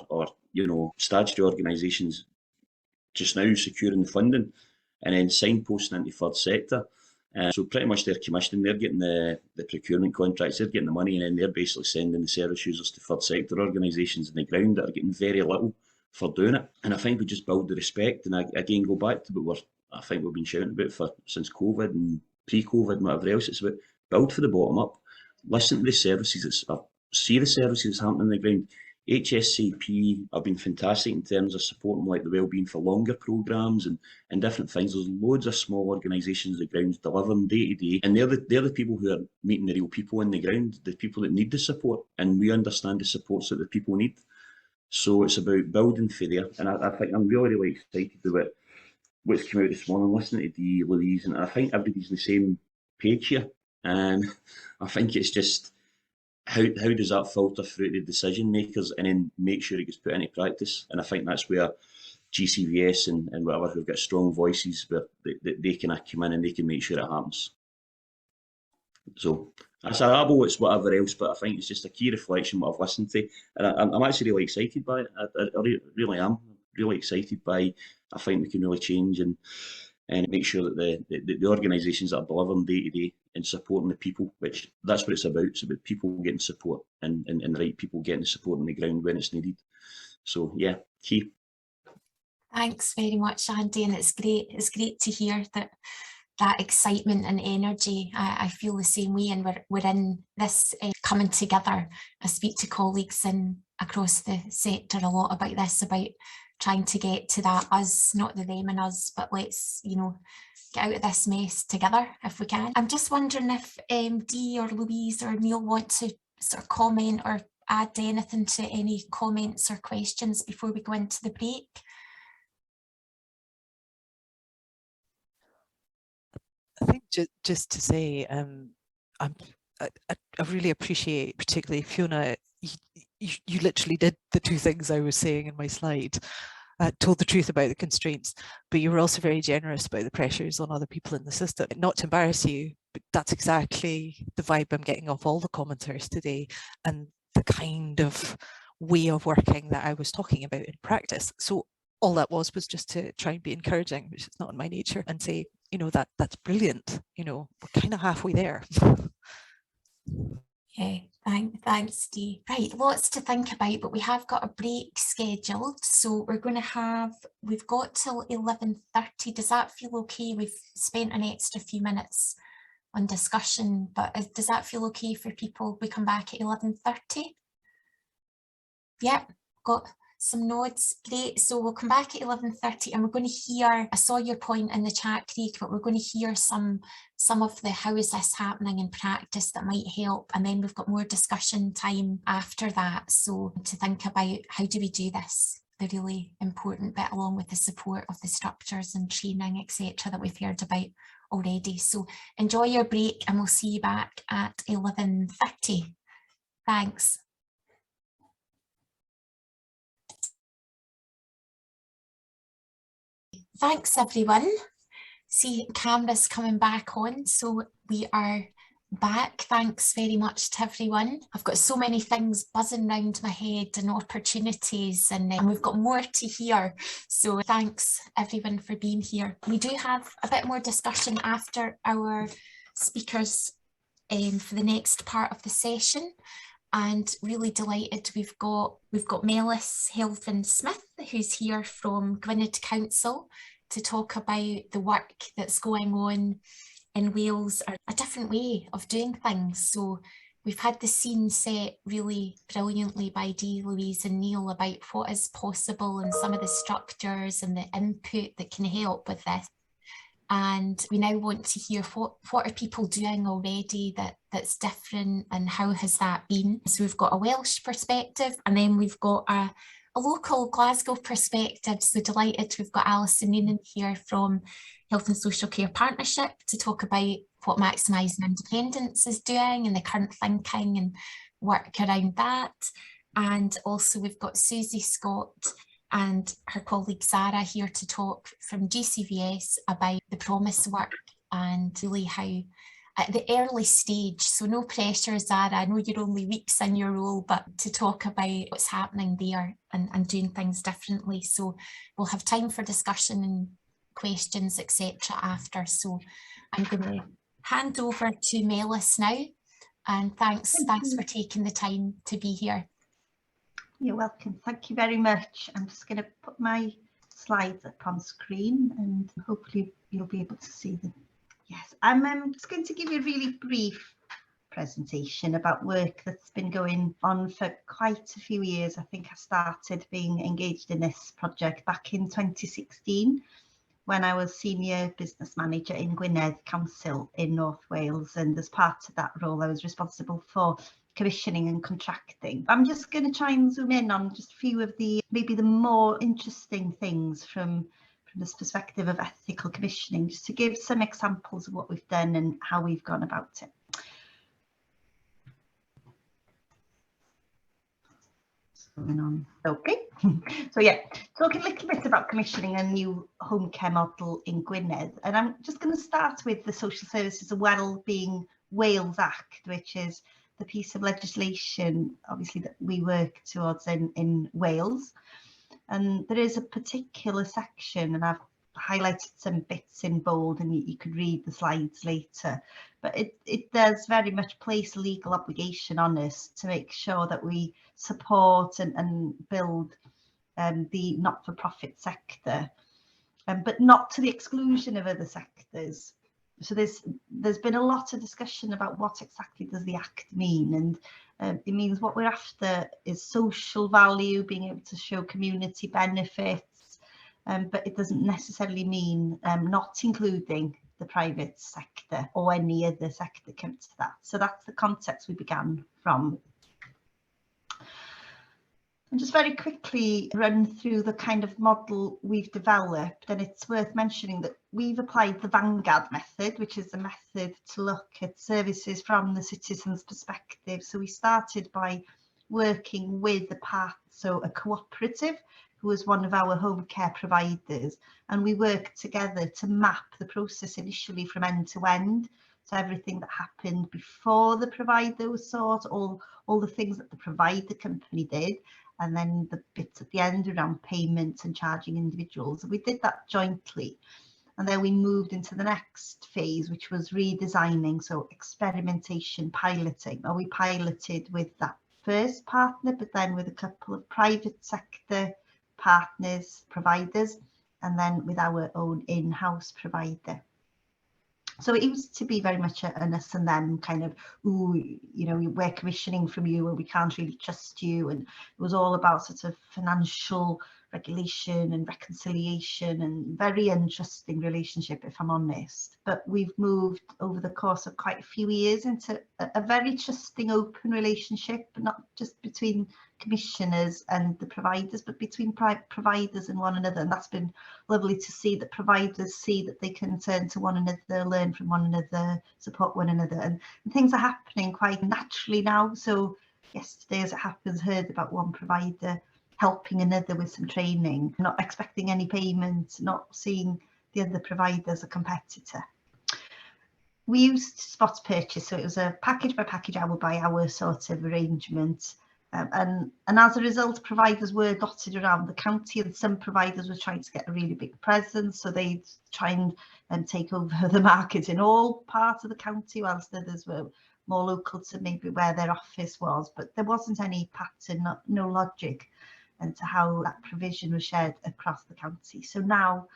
you know, statutory organisations just now securing the funding and then signposting into third sector. So pretty much they're commissioning, they're getting the procurement contracts, they're getting the money, and then they're basically sending the service users to third sector organisations on the ground that are getting very little for doing it. And I think we just build the respect, and again go back to what I think we've been shouting about since COVID and pre-COVID and whatever else. It's about build for the bottom up, listen to the services, see the services happening on the ground. HSCP have been fantastic in terms of supporting like the wellbeing for longer programmes and different things. There's loads of small organisations on the ground delivering day to day, and they're the people who are meeting the real people on the ground, the people that need the support, and we understand the supports that the people need. So it's about building for there, and I think I'm really excited about what's come out this morning, listening to Dee, Louise, and I think everybody's on the same page here. I think it's just how does that filter through to the decision makers and then make sure it gets put into practice. And I think that's where GCVS and whatever who've got strong voices, where they can come in and they can make sure it happens. So that's a rabble, it's whatever else, but I think it's just a key reflection what I've listened to, and I'm actually really excited by it. I really am really excited by. I think we can really change and make sure that the organisations that are delivering day to day and supporting the people, which that's what it's about. It's about people getting support and the right people getting the support on the ground when it's needed. So yeah, key. Thanks very much, Andy, and it's great to hear that excitement and energy. I feel the same way, and we're in this coming together. I speak to colleagues across the sector a lot about this, about trying to get to that us, not the them and us, but let's, you know, get out of this mess together if we can. I'm just wondering if Dee or Louise or Neil want to sort of comment or add anything to any comments or questions before we go into the break. I think just to say, I really appreciate, particularly Fiona, you literally did the two things I was saying in my slide. Told the truth about the constraints, but you were also very generous about the pressures on other people in the system. Not to embarrass you, but that's exactly the vibe I'm getting off all the commenters today, and the kind of way of working that I was talking about in practice. So all that was just to try and be encouraging, which is not in my nature, and say, you know, that's brilliant. You know, we're kind of halfway there. Yeah, thanks, Dee. Right, lots to think about, but we have got a break scheduled. So we've got till 11:30. Does that feel okay? We've spent an extra few minutes on discussion, but does that feel okay for people? We come back at 11:30? Yep, got some nods. Great. So we'll come back at 11:30 and we're going to hear, I saw your point in the chat, Craig, but we're going to hear some of the how is this happening in practice that might help. And then we've got more discussion time after that. So to think about how do we do this, the really important bit, along with the support of the structures and training, etc., that we've heard about already. So enjoy your break and we'll see you back at 11:30. Thanks. Thanks everyone. See, cameras coming back on, so we are back. Thanks very much to everyone. I've got so many things buzzing round my head and opportunities, and we've got more to hear. So thanks everyone for being here. We do have a bit more discussion after our speakers for the next part of the session. And really delighted we've got Mellis Helfand-Smith, who's here from Gwynedd Council, to talk about the work that's going on in Wales, a different way of doing things. So we've had the scene set really brilliantly by Dee, Louise and Neil about what is possible and some of the structures and the input that can help with this. And we now want to hear what are people doing already that's different, and how has that been? So we've got a Welsh perspective, and then we've got a local Glasgow perspective. So delighted we've got Alison Noonan here from Health and Social Care Partnership to talk about what Maximising Independence is doing and the current thinking and work around that. And also we've got Susie Scott and her colleague Zara here to talk from GCVS about the promise work and really how at the early stage, so no pressure Zara, I know you're only weeks in your role, but to talk about what's happening there and doing things differently. So we'll have time for discussion and questions, etc. after. So I'm going to hand over to Mellis now, and thanks for taking the time to be here. You're welcome. Thank you very much. I'm just going to put my slides up on screen and hopefully you'll be able to see them. Yes, I'm just going to give you a really brief presentation about work that's been going on for quite a few years. I think I started being engaged in this project back in 2016 when I was Senior Business Manager in Gwynedd Council in North Wales, and as part of that role I was responsible for commissioning and contracting. I'm just going to try and zoom in on just a few of the maybe the more interesting things from this perspective of ethical commissioning, just to give some examples of what we've done and how we've gone about it. Going on. Okay, so yeah, talking a little bit about commissioning a new home care model in Gwynedd, and I'm just going to start with the Social Services and Wellbeing Wales Act, which is the piece of legislation obviously that we work towards in Wales. And there is a particular section, and I've highlighted some bits in bold, and you could read the slides later, but it does very much place a legal obligation on us to make sure that we support and build the not-for-profit sector, but not to the exclusion of other sectors. So there's been a lot of discussion about what exactly does the Act mean, and it means what we're after is social value, being able to show community benefits, but it doesn't necessarily mean not including the private sector or any other sector comes to that. So that's the context we began from. And just very quickly run through the kind of model we've developed, and it's worth mentioning that we've applied the Vanguard method, which is a method to look at services from the citizen's perspective. So we started by working with a cooperative who was one of our home care providers, and we worked together to map the process initially from end to end. So everything that happened before the provider was sought, all the things that the provider company did, and then the bits at the end around payments and charging individuals. We did that jointly. And then we moved into the next phase, which was redesigning, so experimentation, piloting. And we piloted with that first partner, but then with a couple of private sector partners, providers, and then with our own in-house provider. So it used to be very much an us and them kind of, ooh, you know, we're commissioning from you and we can't really trust you. And it was all about sort of financial regulation and reconciliation, and very interesting relationship, if I'm honest. But we've moved over the course of quite a few years into a very trusting, open relationship, not just between commissioners and the providers, but between providers and one another. And that's been lovely to see, that providers see that they can turn to one another, learn from one another, support one another, and things are happening quite naturally now. So yesterday, as it happens, heard about one provider helping another with some training, not expecting any payment, not seeing the other provider as a competitor. We used spot purchase, so it was a package by package, hour by hour sort of arrangement. And as a result, providers were dotted around the county, and some providers were trying to get a really big presence, so they'd try and take over the market in all parts of the county, whilst others were more local to maybe where their office was. But there wasn't any pattern, no logic into how that provision was shared across the county. So now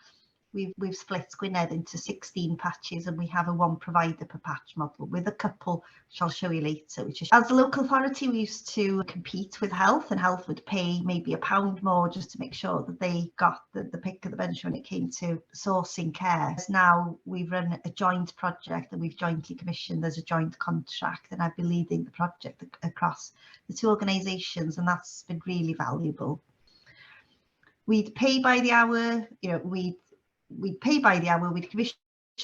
we've split Gwynedd into 16 patches, and we have a one provider per patch model with a couple, which I'll show you later, which is, as a local authority, we used to compete with Health, and Health would pay maybe £1 more just to make sure that they got the pick of the bunch when it came to sourcing care. Now we've run a joint project, and we've jointly commissioned, there's a joint contract, and I've been leading the project across the two organisations, and that's been really valuable. We'd pay by the hour, you know, we'd pay by the hour, we'd commission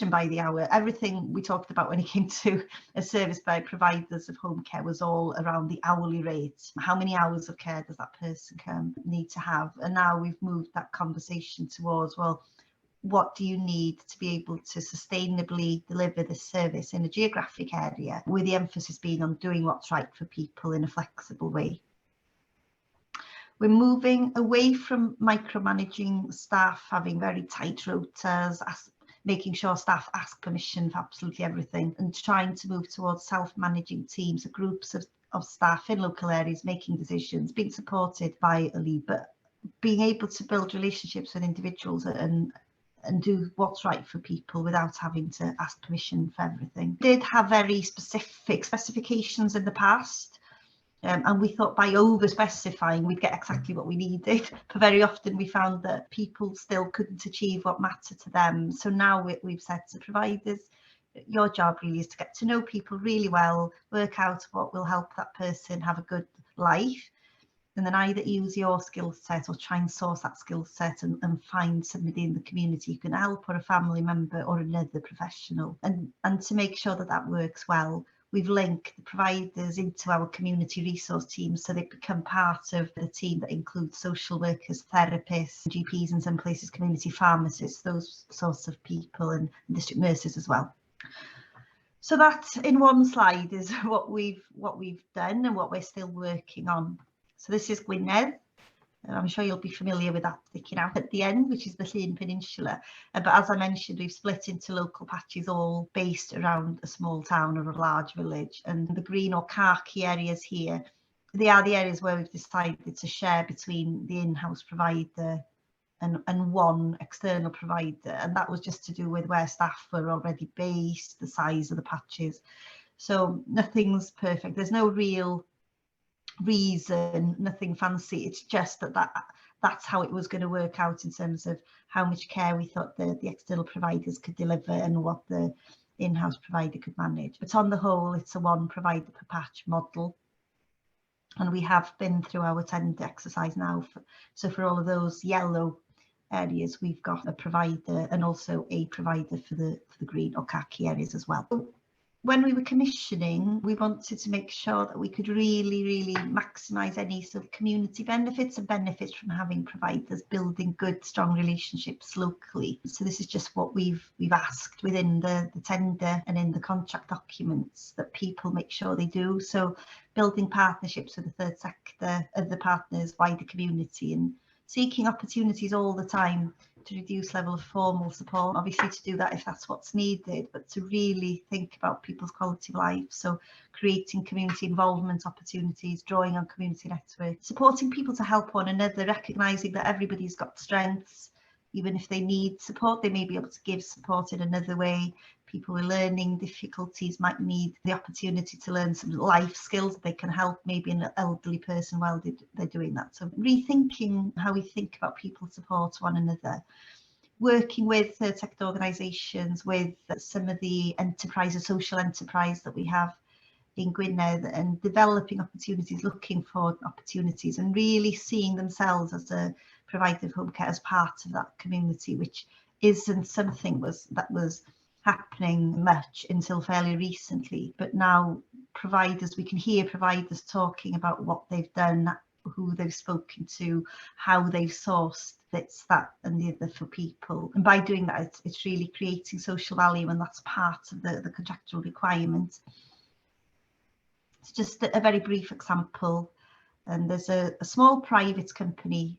by the hour. Everything we talked about when it came to a service by providers of home care was all around the hourly rate. How many hours of care does that person need to have? And now we've moved that conversation towards, well, what do you need to be able to sustainably deliver this service in a geographic area, with the emphasis being on doing what's right for people in a flexible way. We're moving away from micromanaging staff, having very tight rotas, making sure staff ask permission for absolutely everything, and trying to move towards self-managing teams, groups of staff in local areas, making decisions, being supported by a lead, but being able to build relationships with individuals and do what's right for people without having to ask permission for everything. We did have very specific specifications in the past. And we thought by over specifying we'd get exactly what we needed, but very often we found that people still couldn't achieve what mattered to them. So now we've said to providers, your job really is to get to know people really well, work out what will help that person have a good life, and then either use your skill set or try and source that skill set and find somebody in the community who can help, or a family member or another professional. And to make sure that that works well, we've linked the providers into our community resource teams, so they become part of the team that includes social workers, therapists, GPs, in some places community pharmacists, those sorts of people, and district nurses as well. So that in one slide is what we've done and what we're still working on. So this is Gwynedd. I'm sure you'll be familiar with that sticking out at the end, which is the Llŷn Peninsula. But as I mentioned, we've split into local patches, all based around a small town or a large village. And the green or khaki areas here, they are the areas where we've decided to share between the in-house provider and one external provider. And that was just to do with where staff were already based, the size of the patches. So nothing's perfect. There's no real reason, nothing fancy. It's just that's how it was going to work out in terms of how much care we thought the external providers could deliver and what the in-house provider could manage. But on the whole, it's a one provider per patch model, and we have been through our tender exercise now. So for all of those yellow areas, we've got a provider and also a provider for the green or khaki areas as well. when we were commissioning, we wanted to make sure that we could really maximise any sort of community benefits and benefits from having providers building good, strong relationships locally. So this is just what we've asked within the tender and in the contract documents, that people make sure they do. So building partnerships with the third sector, other partners, wider community, and seeking opportunities all the time to reduce level of formal support, obviously to do that if that's what's needed, but to really think about people's quality of life. So creating community involvement opportunities, drawing on community networks, supporting people to help one another, recognising that everybody's got strengths. Even if they need support, they may be able to give support in another way. People with learning difficulties might need the opportunity to learn some life skills that they can help maybe an elderly person while they're doing that. So rethinking how we think about people support one another. Working with third sector organisations, with some of the enterprises, social enterprise that we have in Gwynedd, and developing opportunities, looking for opportunities, and really seeing themselves as a provider of home care as part of that community, which isn't something that was happening much until fairly recently. But now providers, we can hear providers talking about what they've done, who they've spoken to, how they've sourced this, that and the other for people. And by doing that, it's really creating social value, and that's part of the contractual requirement. It's just a very brief example. And there's a small private company,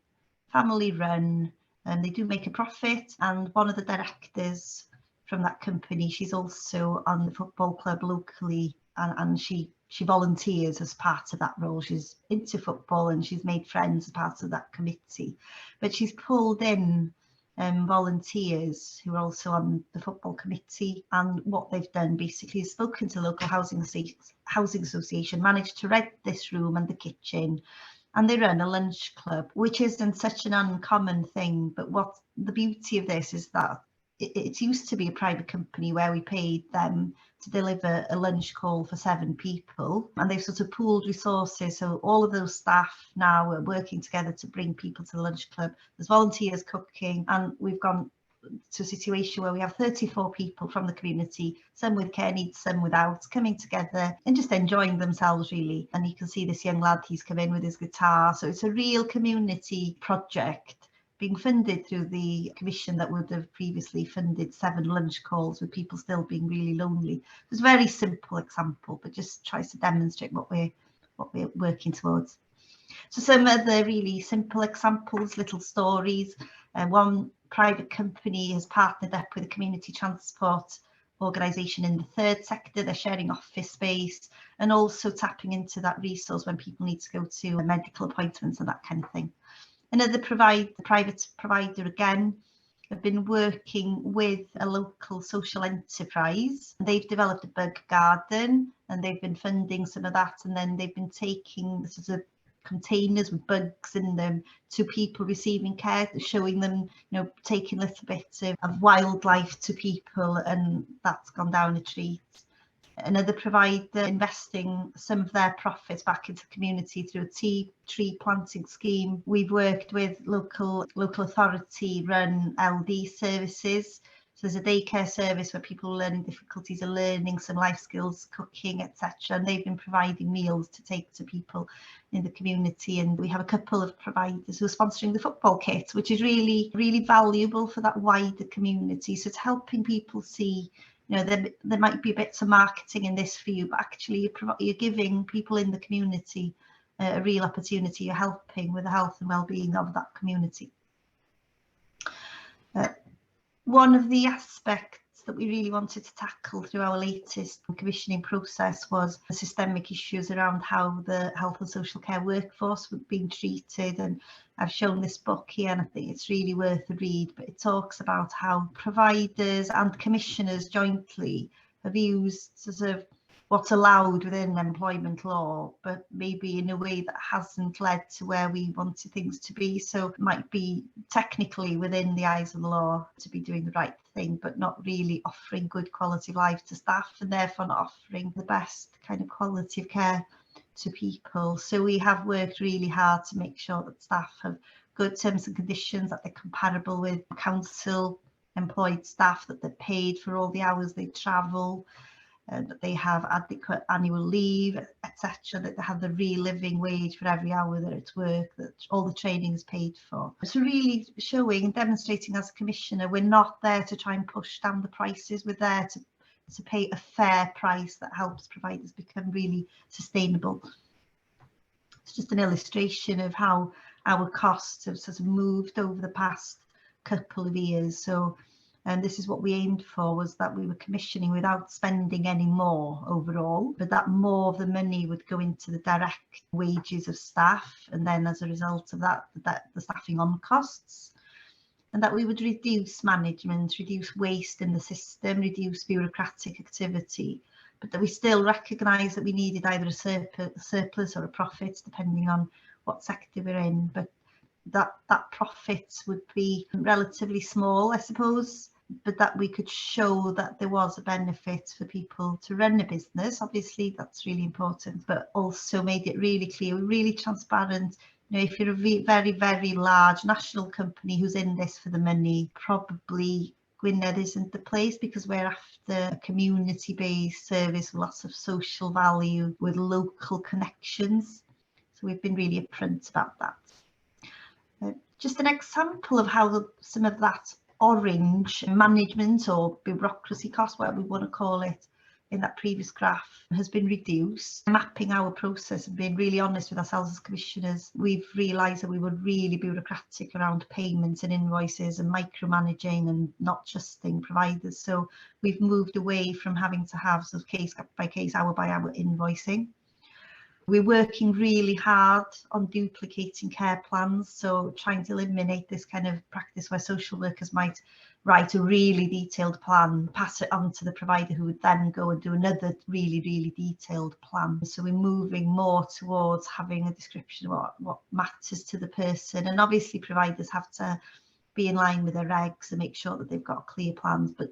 family run, and they do make a profit. And one of the directors from that company, she's also on the football club locally, and she volunteers as part of that role. She's into football and she's made friends as part of that committee, but she's pulled in volunteers who are also on the football committee, and what they've done basically is spoken to local housing association, managed to rent this room and the kitchen, and they run a lunch club, which isn't such an uncommon thing. But what the beauty of this is that it used to be a private company where we paid them to deliver a lunch call for 7 people, and they've sort of pooled resources. So all of those staff now are working together to bring people to the lunch club. There's volunteers cooking, and we've gone to a situation where we have 34 people from the community, some with care needs, some without, coming together and just enjoying themselves really. And you can see this young lad, he's come in with his guitar. So it's a real community project being funded through the commission that would have previously funded 7 lunch calls, with people still being really lonely. It's a very simple example, but just tries to demonstrate what we're working towards. So some of the really simple examples, little stories. One private company has partnered up with a community transport organisation in the third sector. They're sharing office space and also tapping into that resource when people need to go to medical appointments and that kind of thing. Another private provider again have been working with a local social enterprise. They've developed a bug garden and they've been funding some of that, and then they've been taking sort of containers with bugs in them to people receiving care, showing them, taking little bits of wildlife to people, and that's gone down a treat. Another provider investing some of their profits back into the community through a tree planting scheme. We've worked with local authority run LD services. So there's a daycare service where people with learning difficulties are learning some life skills, cooking, etc. And they've been providing meals to take to people in the community. And we have a couple of providers who are sponsoring the football kit, which is really, really valuable for that wider community. So it's helping people see, there might be bits of marketing in this for you, but actually you're giving people in the community a real opportunity. You're helping with the health and well-being of that community. One of the aspects that we really wanted to tackle through our latest commissioning process was the systemic issues around how the health and social care workforce were being treated. And I've shown this book here, and I think it's really worth a read, but it talks about how providers and commissioners jointly have used sort of what's allowed within employment law, but maybe in a way that hasn't led to where we wanted things to be. So it might be technically within the eyes of the law to be doing the right thing, but not really offering good quality of life to staff, and therefore not offering the best kind of quality of care to people. So we have worked really hard to make sure that staff have good terms and conditions, that they're comparable with council employed staff, that they're paid for all the hours they travel. that they have adequate annual leave, etc., that they have the real living wage for every hour that it's work, that all the training is paid for. So really showing and demonstrating as a commissioner, we're not there to try and push down the prices, we're there to pay a fair price that helps providers become really sustainable. It's just an illustration of how our costs have sort of moved over the past couple of years. So, and this is what we aimed for, was that we were commissioning without spending any more overall, but that more of the money would go into the direct wages of staff, and then as a result of that the staffing on costs, and that we would reduce management, reduce waste in the system, reduce bureaucratic activity, but that we still recognise that we needed either a surplus or a profit, depending on what sector we're in, but that profit would be relatively small, I suppose, but that we could show that there was a benefit for people to run a business. Obviously, that's really important, but also made it really clear, really transparent. You know, if you're a very, very large national company who's in this for the money, probably Gwynedd isn't the place, because we're after a community-based service with lots of social value, with local connections. So we've been really upfront about that. Just an example of how some of that orange management or bureaucracy cost, whatever we want to call it, in that previous graph has been reduced. Mapping our process and being really honest with ourselves as commissioners, we've realised that we were really bureaucratic around payments and invoices and micromanaging and not trusting providers. So we've moved away from having to have sort of case by case, hour by hour invoicing. We're working really hard on duplicating care plans, so trying to eliminate this kind of practice where social workers might write a really detailed plan, pass it on to the provider, who would then go and do another really, really detailed plan. So we're moving more towards having a description of what matters to the person, and obviously providers have to be in line with their regs and make sure that they've got clear plans, but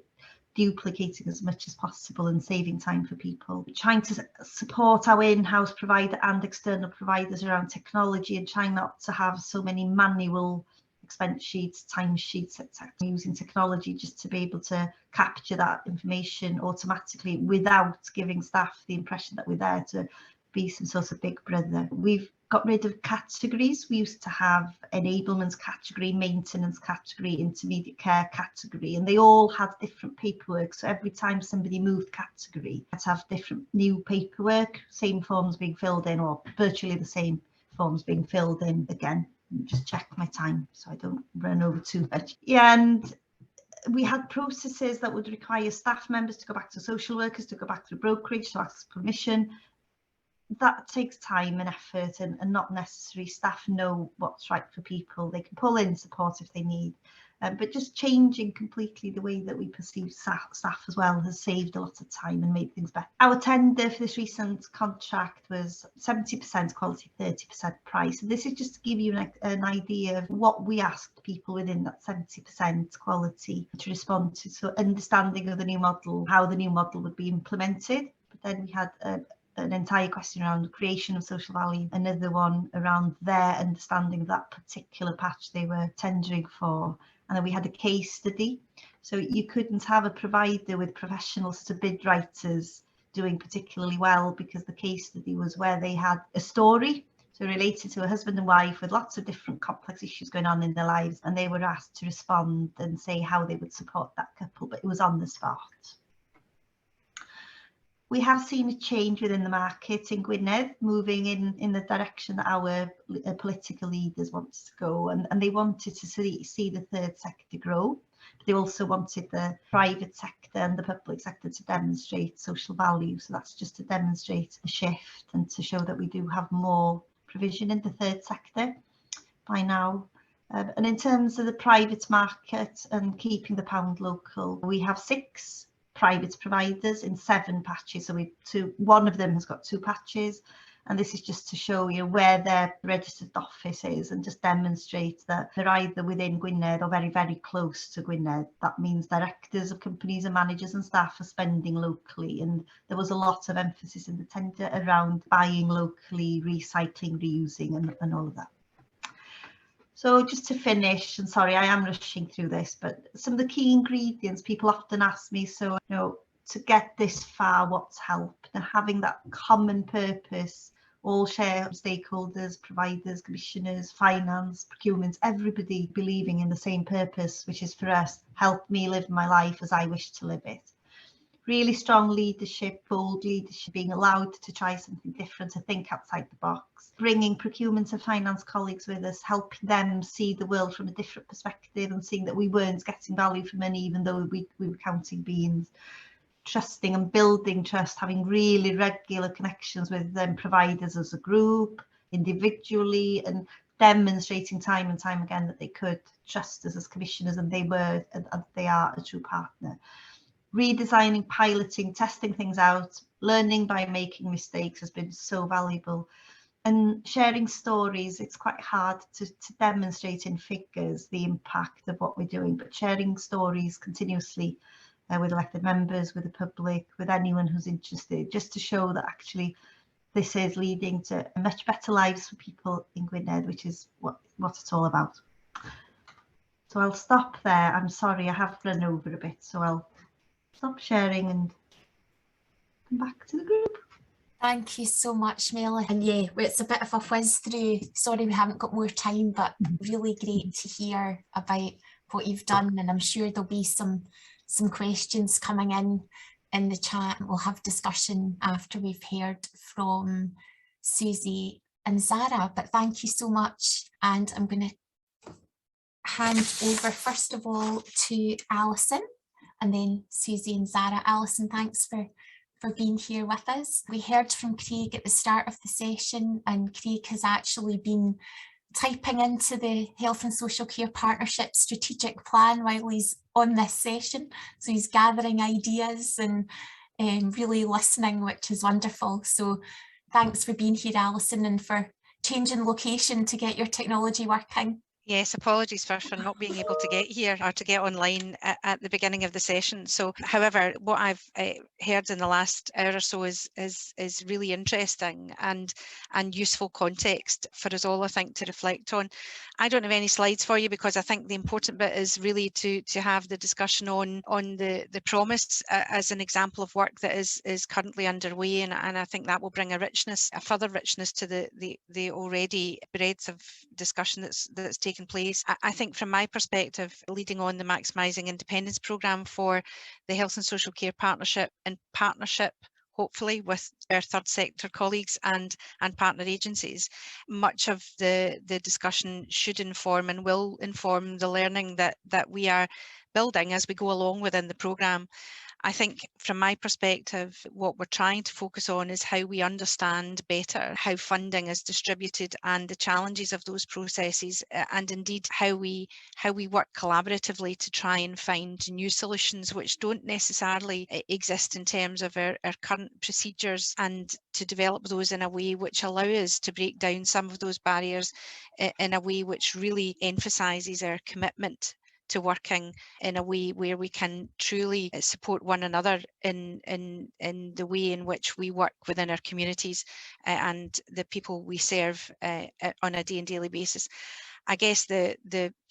duplicating as much as possible and saving time for people. Trying to support our in-house provider and external providers around technology, and trying not to have so many manual expense sheets, time sheets, etc. Using technology just to be able to capture that information automatically without giving staff the impression that we're there to be some sort of big brother. We've got rid of categories. We used to have enablements category, maintenance category, intermediate care category, and they all had different paperwork. So every time somebody moved category, had to have different new paperwork, same forms being filled in, or virtually the same forms being filled in again. Just check my time so I don't run over too much. Yeah, and we had processes that would require staff members to go back to social workers, to go back to brokerage, to ask permission. That takes time and effort, and not necessary. Staff know what's right for people. They can pull in support if they need, but just changing completely the way that we perceive staff as well has saved a lot of time and made things better. Our tender for this recent contract was 70% quality, 30% price. And this is just to give you an idea of what we asked people within that 70% quality to respond to. So understanding of the new model, how the new model would be implemented. But then we had an entire question around creation of social value, another one around their understanding of that particular patch they were tendering for, and then we had a case study. So you couldn't have a provider with professionals to bid writers doing particularly well, because the case study was where they had a story, so related to a husband and wife with lots of different complex issues going on in their lives, and they were asked to respond and say how they would support that couple, but it was on the spot. We have seen a change within the market in Gwynedd, moving in the direction that our political leaders wanted to go, and they wanted to see the third sector grow. But they also wanted the private sector and the public sector to demonstrate social value. So that's just to demonstrate a shift and to show that we do have more provision in the third sector by now. And in terms of the private market and keeping the pound local, we have 6 private providers in 7 patches. So one of them has got 2 patches, and this is just to show you where their registered office is, and just demonstrate that they're either within Gwynedd or very, very close to Gwynedd. That means directors of companies and managers and staff are spending locally, and there was a lot of emphasis in the tender around buying locally, recycling, reusing, and all of that. So just to finish, and sorry, I am rushing through this, but some of the key ingredients people often ask me, so, you know, to get this far, what's helped, and having that common purpose, all share stakeholders, providers, commissioners, finance, procurement, everybody believing in the same purpose, which is for us, help me live my life as I wish to live it. Really strong leadership, bold leadership, being allowed to try something different, to think outside the box, bringing procurement and finance colleagues with us, helping them see the world from a different perspective and seeing that we weren't getting value for money even though we were counting beans. Trusting and building trust, having really regular connections with them providers as a group, individually, and demonstrating time and time again that they could trust us as commissioners, and they were and they are a true partner. Redesigning, piloting, testing things out, learning by making mistakes has been so valuable. And sharing stories, it's quite hard to demonstrate in figures the impact of what we're doing, but sharing stories continuously with elected members, with the public, with anyone who's interested, just to show that actually this is leading to much better lives for people in Gwynedd, which is what it's all about. So I'll stop there. I'm sorry, I have run over a bit, so I'll stop sharing and come back to the group. Thank you so much, Melanie. And yeah, it's a bit of a whiz through. Sorry we haven't got more time, but really great to hear about what you've done. And I'm sure there'll be some questions coming in the chat. We'll have discussion after we've heard from Susie and Zara, but thank you so much. And I'm going to hand over first of all to Alison and then Susie and Zara. Alison, thanks for being here with us. We heard from Craig at the start of the session, and Craig has actually been typing into the Health and Social Care Partnership strategic plan while he's on this session. So he's gathering ideas and really listening, which is wonderful. So thanks for being here, Alison, and for changing location to get your technology working. Yes, apologies for not being able to get here or to get online at the beginning of the session. So, however, what I've heard in the last hour or so is really interesting and useful context for us all, I think, to reflect on. I don't have any slides for you because I think the important bit is really to have the discussion on the promise as an example of work that is currently underway, and I think that will bring a further richness to the already breadth of discussion that's taken place. I think from my perspective, leading on the Maximising Independence programme for the Health and Social Care Partnership in partnership, hopefully, with our third sector colleagues and partner agencies, much of the discussion should inform and will inform the learning that we are building as we go along within the programme. I think from my perspective, what we're trying to focus on is how we understand better how funding is distributed and the challenges of those processes, and indeed how we work collaboratively to try and find new solutions which don't necessarily exist in terms of our current procedures, and to develop those in a way which allow us to break down some of those barriers in a way which really emphasises our commitment to working in a way where we can truly support one another in the way in which we work within our communities and the people we serve on a daily basis. I guess the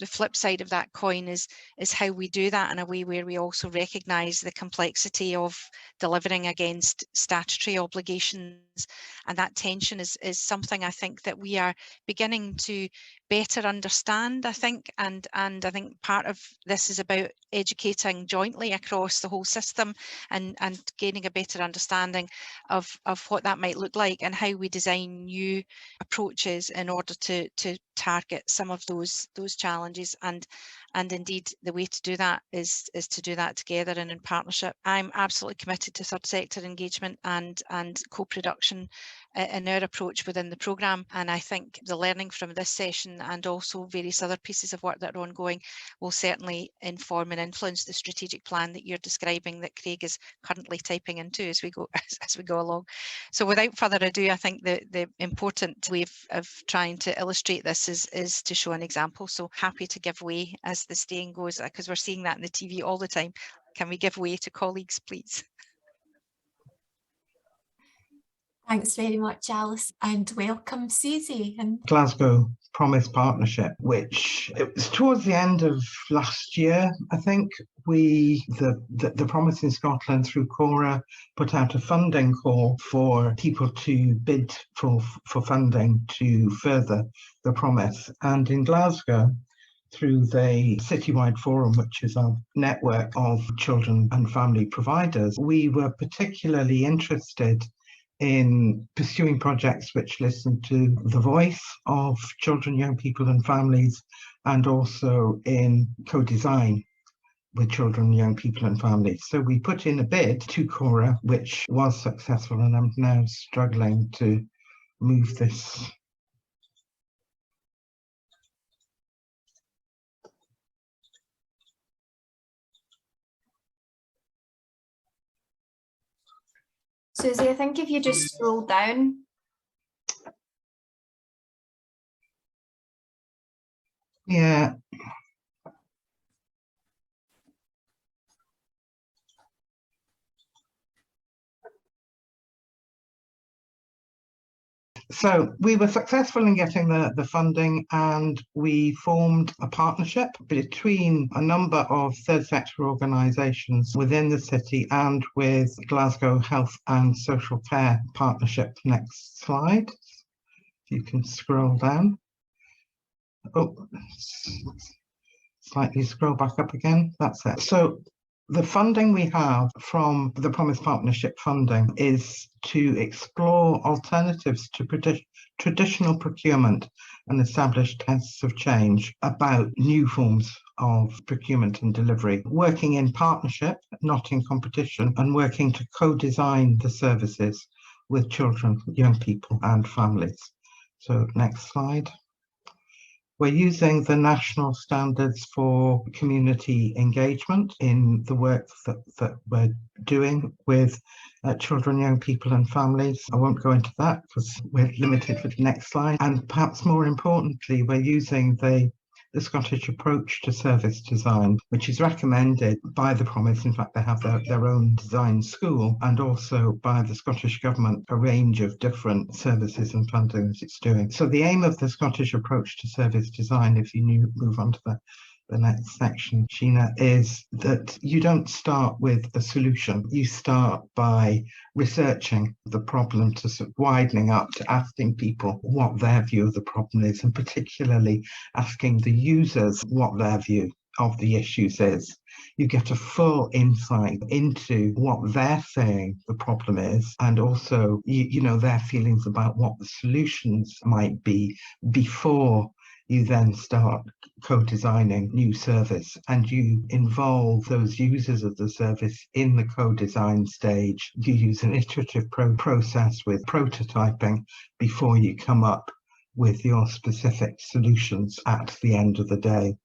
flip side of that coin is how we do that in a way where we also recognise the complexity of delivering against statutory obligations, and that tension is something I think that we are beginning to better understand, I think, and I think part of this is about educating jointly across the whole system and gaining a better understanding of what that might look like and how we design new approaches in order to target some of those challenges, and indeed the way to do that is to do that together and in partnership. I'm absolutely committed to third sector engagement and co-production in our approach within the programme, and I think the learning from this session and also various other pieces of work that are ongoing will certainly inform and influence the strategic plan that you're describing, that Craig is currently typing into as we go along. So without further ado, I think the important way of trying to illustrate this is to show an example. So happy to give way, as the saying goes, because we're seeing that in the TV all the time. Can we give way to colleagues, please? Thanks very much, Alice, and welcome, Susie. And Glasgow Promise Partnership, which it was towards the end of last year, I think, the Promise in Scotland through Cora put out a funding call for people to bid for funding to further the Promise. And in Glasgow, through the Citywide Forum, which is our network of children and family providers, we were particularly interested in pursuing projects which listen to the voice of children, young people and families, and also in co-design with children, young people and families. So we put in a bid to Cora, which was successful, and I'm now struggling to move this. Susie, I think if you just scroll down. Yeah. So we were successful in getting the funding, and we formed a partnership between a number of third sector organisations within the city and with Glasgow Health and Social Care Partnership. Next slide. You can scroll down. Oh, slightly scroll back up again. That's it. So the funding we have from the Promise Partnership funding is to explore alternatives to traditional procurement and establish tests of change about new forms of procurement and delivery, working in partnership, not in competition, and working to co-design the services with children, young people and families. So next slide. We're using the national standards for community engagement in the work that we're doing with children, young people and families. I won't go into that because we're limited with the next slide. And perhaps more importantly, we're using the Scottish approach to service design, which is recommended by the Promise. In fact, they have their own design school, and also by the Scottish Government, a range of different services and funding that it's doing. So the aim of the Scottish approach to service design, if you move on to the next section, Sheena, is that you don't start with a solution. You start by researching the problem, to sort of widening up to asking people what their view of the problem is, and particularly asking the users what their view of the issues is. You get a full insight into what they're saying the problem is, and also you know their feelings about what the solutions might be before you then start co-designing new service, and you involve those users of the service in the co-design stage. You use an iterative process with prototyping before you come up with your specific solutions at the end of the day.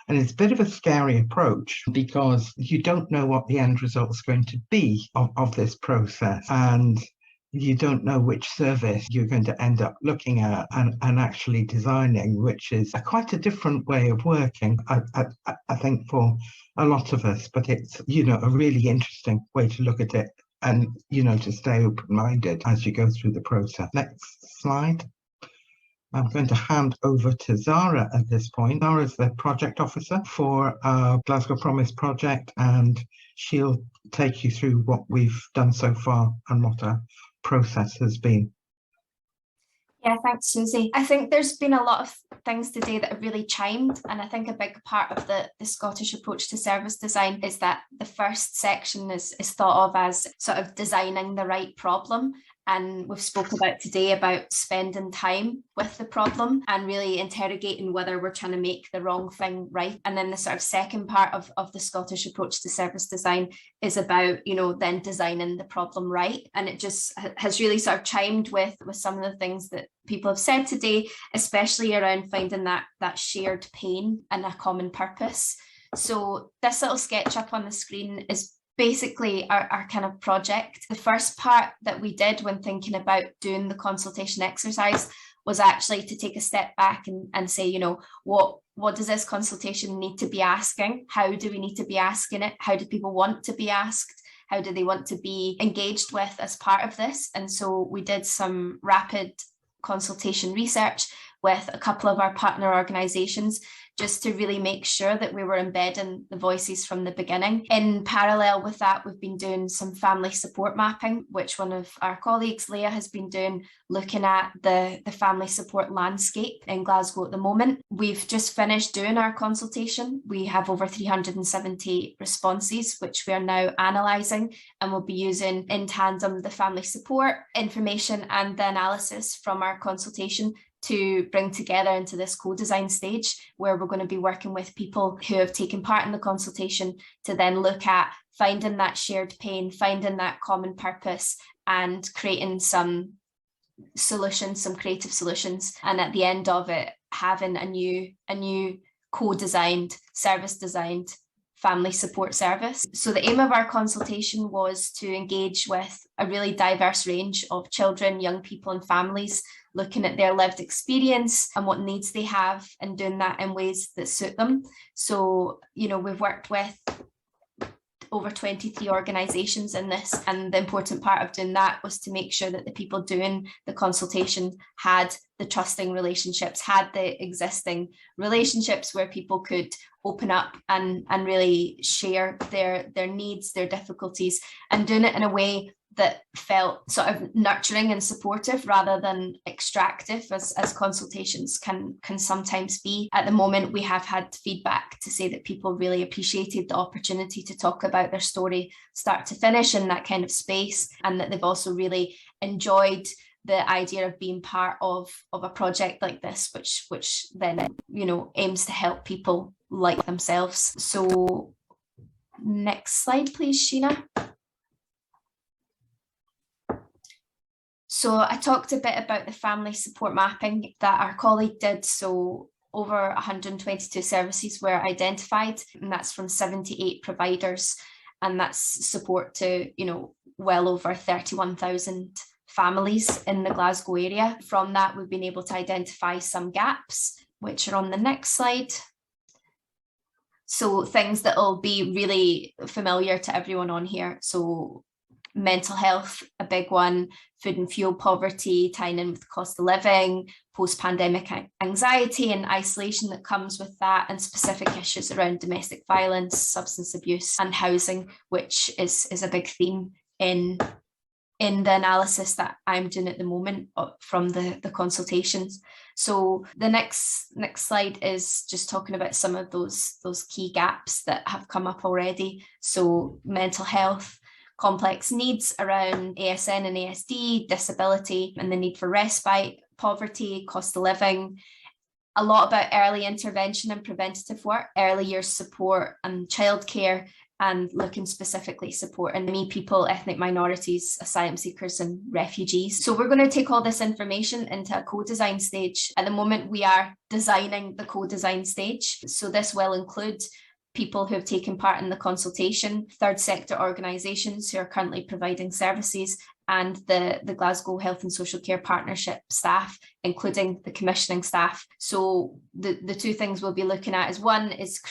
And it's a bit of a scary approach because you don't know what the end result is going to be of this process, and you don't know which service you're going to end up looking at and actually designing, which is quite a different way of working, I think, for a lot of us. But it's, you know, a really interesting way to look at it, and, you know, to stay open-minded as you go through the process. Next slide. I'm going to hand over to Zara at this point. Zara is the project officer for our Glasgow Promise project, and she'll take you through what we've done so far and what our process has been. Yeah, thanks, Susie. I think there's been a lot of things today that have really chimed, and I think a big part of the Scottish approach to service design is that the first section is thought of as sort of designing the right problem. And we've spoken about today about spending time with the problem and really interrogating whether we're trying to make the wrong thing right. And then the sort of second part of the Scottish approach to service design is about, you know, then designing the problem right. And it just has really sort of chimed with some of the things that people have said today, especially around finding that shared pain and a common purpose. So this little sketch up on the screen is basically our kind of project. The first part that we did when thinking about doing the consultation exercise was actually to take a step back and say, you know, what does this consultation need to be asking? How do we need to be asking it? How do people want to be asked? how do they want to be engaged with as part of this. And so we did some rapid consultation research with a couple of our partner organisations, just to really make sure that we were embedding the voices from the beginning. In parallel with that, we've been doing some family support mapping, which one of our colleagues, Leah, has been doing, looking at the family support landscape in Glasgow at the moment. We've just finished doing our consultation. We have over 370 responses, which we are now analysing, and we'll be using in tandem the family support information and the analysis from our consultation to bring together into this co-design stage, where we're going to be working with people who have taken part in the consultation to then look at finding that shared pain, finding that common purpose, and creating some solutions, some creative solutions. And at the end of it, having a new co-designed, service-designed family support service. So the aim of our consultation was to engage with a really diverse range of children, young people and families, looking at their lived experience and what needs they have, and doing that in ways that suit them. So, you know, we've worked with over 23 organisations in this, and the important part of doing that was to make sure that the people doing the consultation had the trusting relationships, had the existing relationships where people could open up and really share their needs, their difficulties, and doing it in a way that felt sort of nurturing and supportive rather than extractive, as consultations can sometimes be. At the moment, we have had feedback to say that people really appreciated the opportunity to talk about their story start to finish in that kind of space, and that they've also really enjoyed the idea of being part of a project like this, which then, you know, aims to help people like themselves. So next slide, please, Sheena. So I talked a bit about the family support mapping that our colleague did. So over 122 services were identified, and that's from 78 providers, and that's support to, you know, well over 31,000 families in the Glasgow area. From that, we've been able to identify some gaps, which are on the next slide. So things that will be really familiar to everyone on here. So mental health, a big one, food and fuel poverty, tying in with the cost of living, post-pandemic anxiety and isolation that comes with that, and specific issues around domestic violence, substance abuse and housing, which is a big theme in the analysis that I'm doing at the moment from the consultations. So the next slide is just talking about some of those key gaps that have come up already. So mental health, complex needs around ASN and ASD, disability and the need for respite, poverty, cost of living, a lot about early intervention and preventative work, early years support and childcare, and looking specifically supporting me people, ethnic minorities, asylum seekers and refugees. So we're going to take all this information into a co-design stage. At the moment, we are designing the co-design stage. So this will include people who have taken part in the consultation, third sector organisations who are currently providing services, and the Glasgow Health and Social Care Partnership staff, including the commissioning staff. So the two things we'll be looking at is one is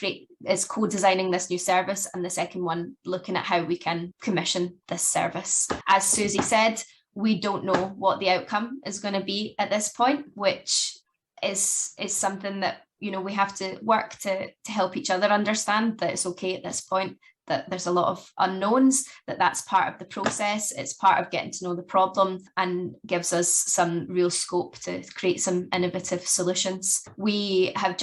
co-designing this new service, and the second one looking at how we can commission this service. As Susie said, we don't know what the outcome is going to be at this point, which is something that, you know, we have to work to help each other understand that it's okay at this point, that there's a lot of unknowns, that's part of the process. It's part of getting to know the problem and gives us some real scope to create some innovative solutions. We have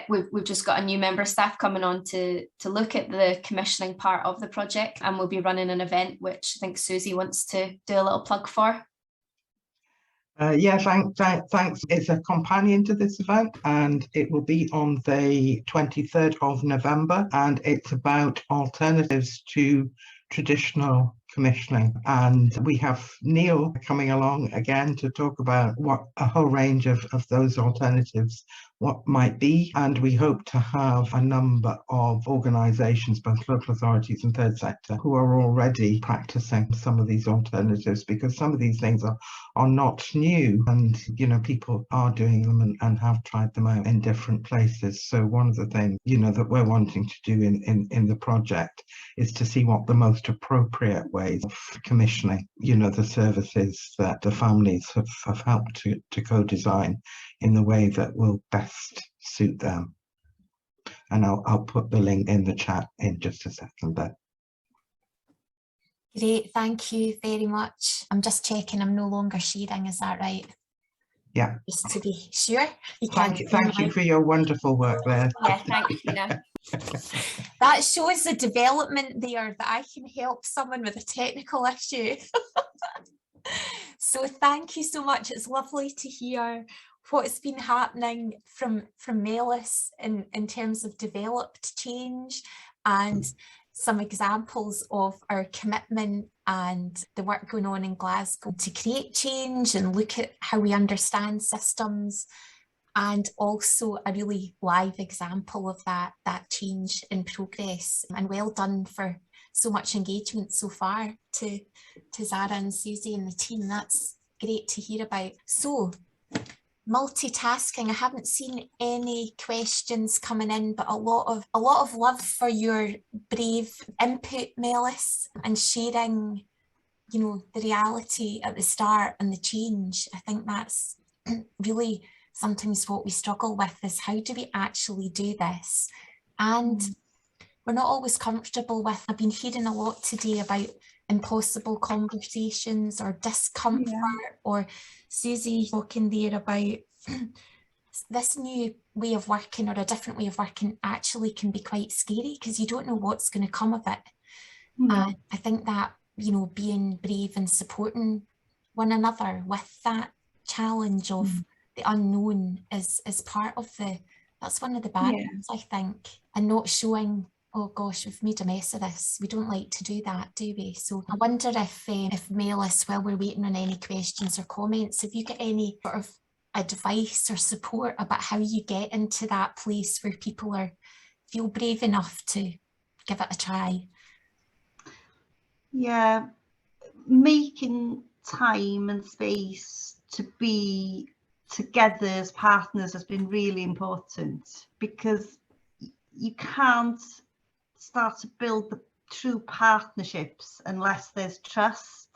we've just got a new member of staff coming on to look at the commissioning part of the project, and we'll be running an event which I think Susie wants to do a little plug for. Thanks. It's a companion to this event, and it will be on the 23rd of November, and it's about alternatives to traditional commissioning. And we have Neil coming along again to talk about what a whole range of those alternatives what might be. And we hope to have a number of organisations, both local authorities and third sector, who are already practicing some of these alternatives, because some of these things are not new, and people are doing them and have tried them out in different places. So one of the things that we're wanting to do in the project is to see what the most appropriate ways of commissioning the services that the families have helped to co-design in the way that will best suit them. And I'll put the link in the chat in just a second there. Great, thank you very much. I'm just checking I'm no longer sharing, is that right? Yeah. Just to be sure. Thank you for your wonderful work there. Yeah, thanks, Sheena. That shows the development there, that I can help someone with a technical issue. So thank you so much. It's lovely to hear what's been happening from Mellis in terms of developed change, and some examples of our commitment and the work going on in Glasgow to create change and look at how we understand systems, and also a really live example of that change in progress. And well done for so much engagement so far to Zara and Susie and the team. That's great to hear about. So multitasking, I haven't seen any questions coming in, but a lot of love for your brave input, Mellis, and sharing the reality at the start and the change. I think that's really sometimes what we struggle with, is how do we actually do this? And we're not always comfortable with. I've been hearing a lot today about impossible conversations or discomfort, or Susie talking there about this new way of working, or a different way of working, actually can be quite scary because you don't know what's going to come of it. And I think that, being brave and supporting one another with that challenge of the unknown is part of that's one of the barriers, I think, and not showing, oh gosh, we've made a mess of this. We don't like to do that, do we? So I wonder if Mellis, while we're waiting on any questions or comments, if you get any sort of advice or support about how you get into that place where people feel brave enough to give it a try. Yeah, making time and space to be together as partners has been really important, because you can't start to build the true partnerships unless there's trust.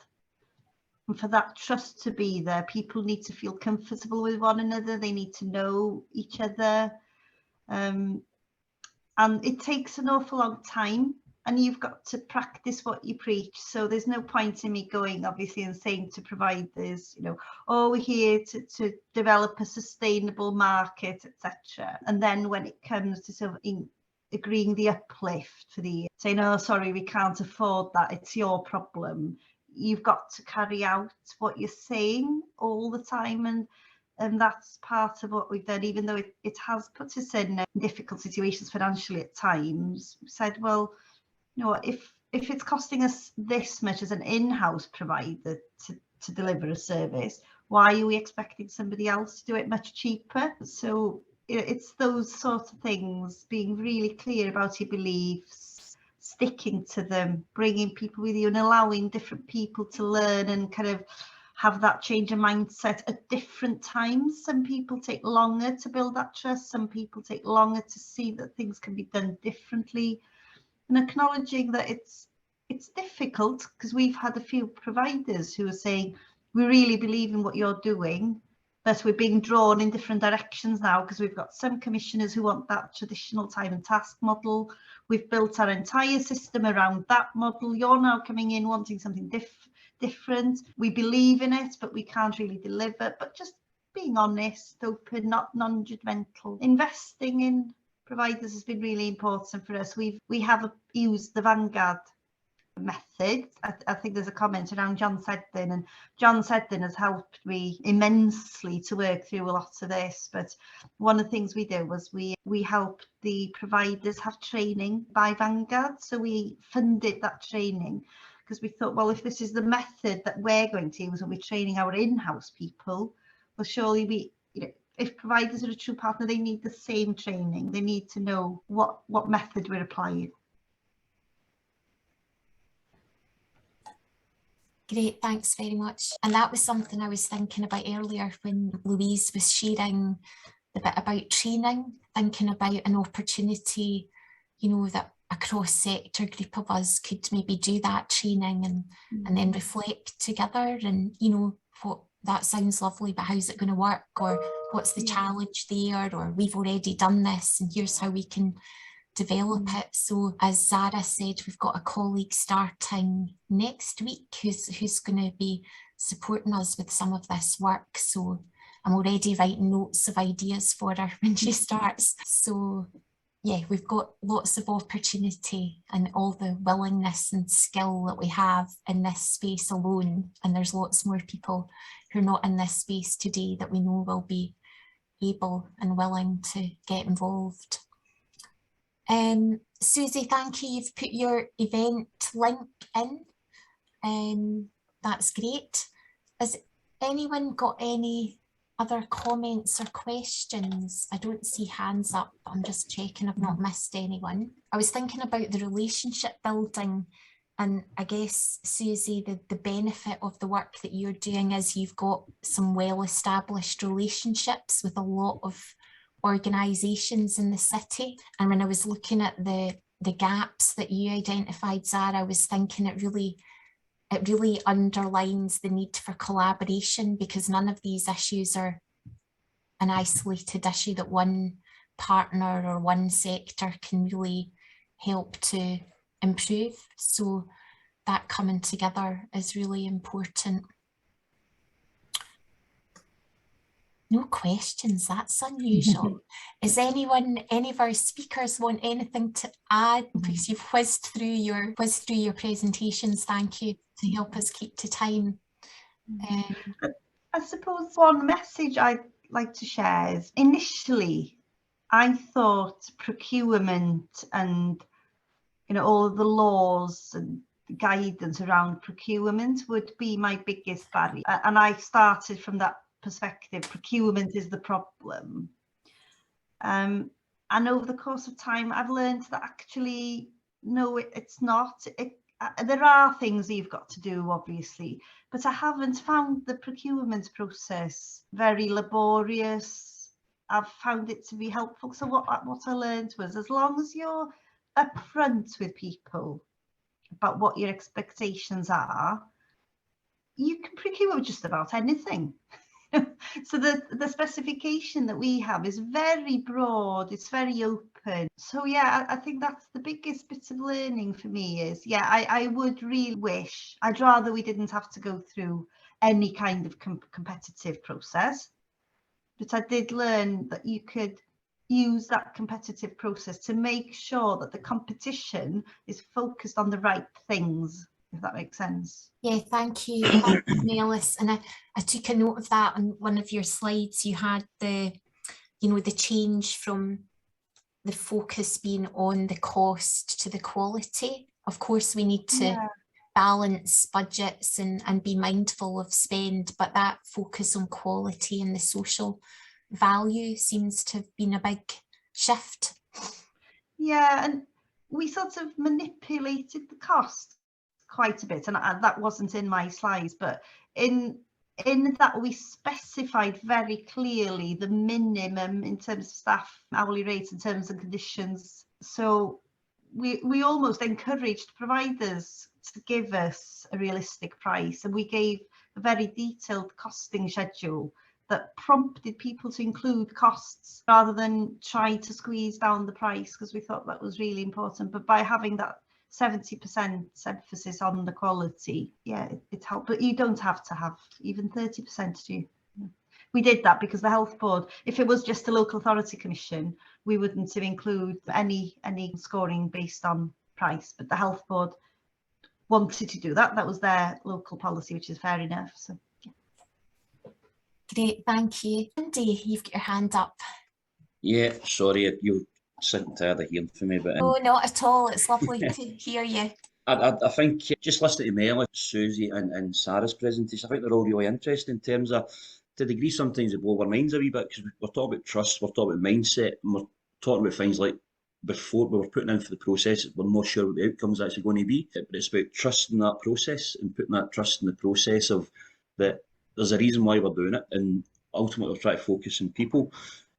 And for that trust to be there, people need to feel comfortable with one another. They need to know each other. And it takes an awful long time, and you've got to practice what you preach. So there's no point in me going, obviously, and saying to providers, oh, we're here to develop a sustainable market, etc. And then when it comes to sort of agreeing the uplift for the saying, oh, sorry, we can't afford that, it's your problem. You've got to carry out what you're saying all the time, and that's part of what we've done, even though it has put us in difficult situations financially at times. We said, well, if it's costing us this much as an in-house provider to deliver a service, why are we expecting somebody else to do it much cheaper? So it's those sort of things, being really clear about your beliefs, sticking to them, bringing people with you and allowing different people to learn and kind of have that change of mindset at different times. Some people take longer to build that trust. Some people take longer to see that things can be done differently, and acknowledging that it's difficult, because we've had a few providers who are saying, we really believe in what you're doing, but we're being drawn in different directions now, because we've got some commissioners who want that traditional time and task model. We've built our entire system around that model. You're now coming in wanting something different. We believe in it, but we can't really deliver. But just being honest, open, not non-judgmental. Investing in providers has been really important for us. We have used the Vanguard method. I think there's a comment around John Sedden, and John Sedden has helped me immensely to work through a lot of this. But one of the things we did was we helped the providers have training by Vanguard, so we funded that training, because we thought, well, if this is the method that we're going to use and we're training our in-house people, well, surely if providers are a true partner, they need the same training. They need to know what method we're applying. Great, thanks very much. And that was something I was thinking about earlier when Louise was sharing the bit about training, thinking about an opportunity, you know, that a cross-sector group of us could maybe do that training and then reflect together and, you know, what that sounds lovely, but how's it going to work, or what's the challenge there, or we've already done this and here's how we can develop it. So as Zara said, we've got a colleague starting next week who's going to be supporting us with some of this work. So I'm already writing notes of ideas for her when she starts. So yeah, we've got lots of opportunity and all the willingness and skill that we have in this space alone. And there's lots more people who are not in this space today that we know will be able and willing to get involved. Susie, thank you. You've put your event link in. That's great. Has anyone got any other comments or questions? I don't see hands up. I'm just checking I've not missed anyone. I was thinking about the relationship building, and I guess, Susie, the benefit of the work that you're doing is you've got some well-established relationships with a lot of organisations in the city. And when I was looking at the gaps that you identified, Zara, I was thinking it really underlines the need for collaboration, because none of these issues are an isolated issue that one partner or one sector can really help to improve. So that coming together is really important. No questions, that's unusual. Is anyone, any of our speakers want anything to add? Because you've whizzed through your presentations, thank you, to help us keep to time. I suppose one message I'd like to share is, initially I thought procurement and, you know, all of the laws and guidance around procurement would be my biggest barrier, and I started from that perspective. Procurement is the problem, and over the course of time I've learned that actually no, it's not. There are things that you've got to do, obviously, but I haven't found the procurement process very laborious. I've found it to be helpful. So what I learned was, as long as you're upfront with people about what your expectations are, you can procure just about anything. So the specification that we have is very broad, it's very open. So yeah, I think that's the biggest bit of learning for me is, yeah, I would really wish, I'd rather we didn't have to go through any kind of competitive process, but I did learn that you could use that competitive process to make sure that the competition is focused on the right things, if that makes sense. Yeah, thank you. Thank you, Melis. And I took a note of that on one of your slides. You had the change from the focus being on the cost to the quality. Of course, we need to balance budgets and be mindful of spend, but that focus on quality and the social value seems to have been a big shift. Yeah, and we sort of manipulated the cost quite a bit, and that wasn't in my slides, but in that we specified very clearly the minimum in terms of staff hourly rates and terms and conditions. So we almost encouraged providers to give us a realistic price, and we gave a very detailed costing schedule that prompted people to include costs rather than try to squeeze down the price, because we thought that was really important. But by having that 70% emphasis on the quality, yeah, it helped. But you don't have to have even 30%, do you? We did that because the Health Board, if it was just a local authority commission, we wouldn't have included any scoring based on price. But the Health Board wanted to do that. That was their local policy, which is fair enough. So, yeah. Great, thank you. Andy, you've got your hand up. Yeah, sorry, you sick and tired of hearing from me, but oh, not at all. It's lovely to hear you. I think just listening to Mel, Susie and Sarah's presentation, I think they're all really interesting in terms of to a degree sometimes it blows our minds a wee bit, because we're talking about trust, we're talking about mindset, and we're talking about things like before we were putting in for the process, we're not sure what the outcome's actually going to be. But it's about trusting that process and putting that trust in the process of that there's a reason why we're doing it, and ultimately we're trying to focus on people.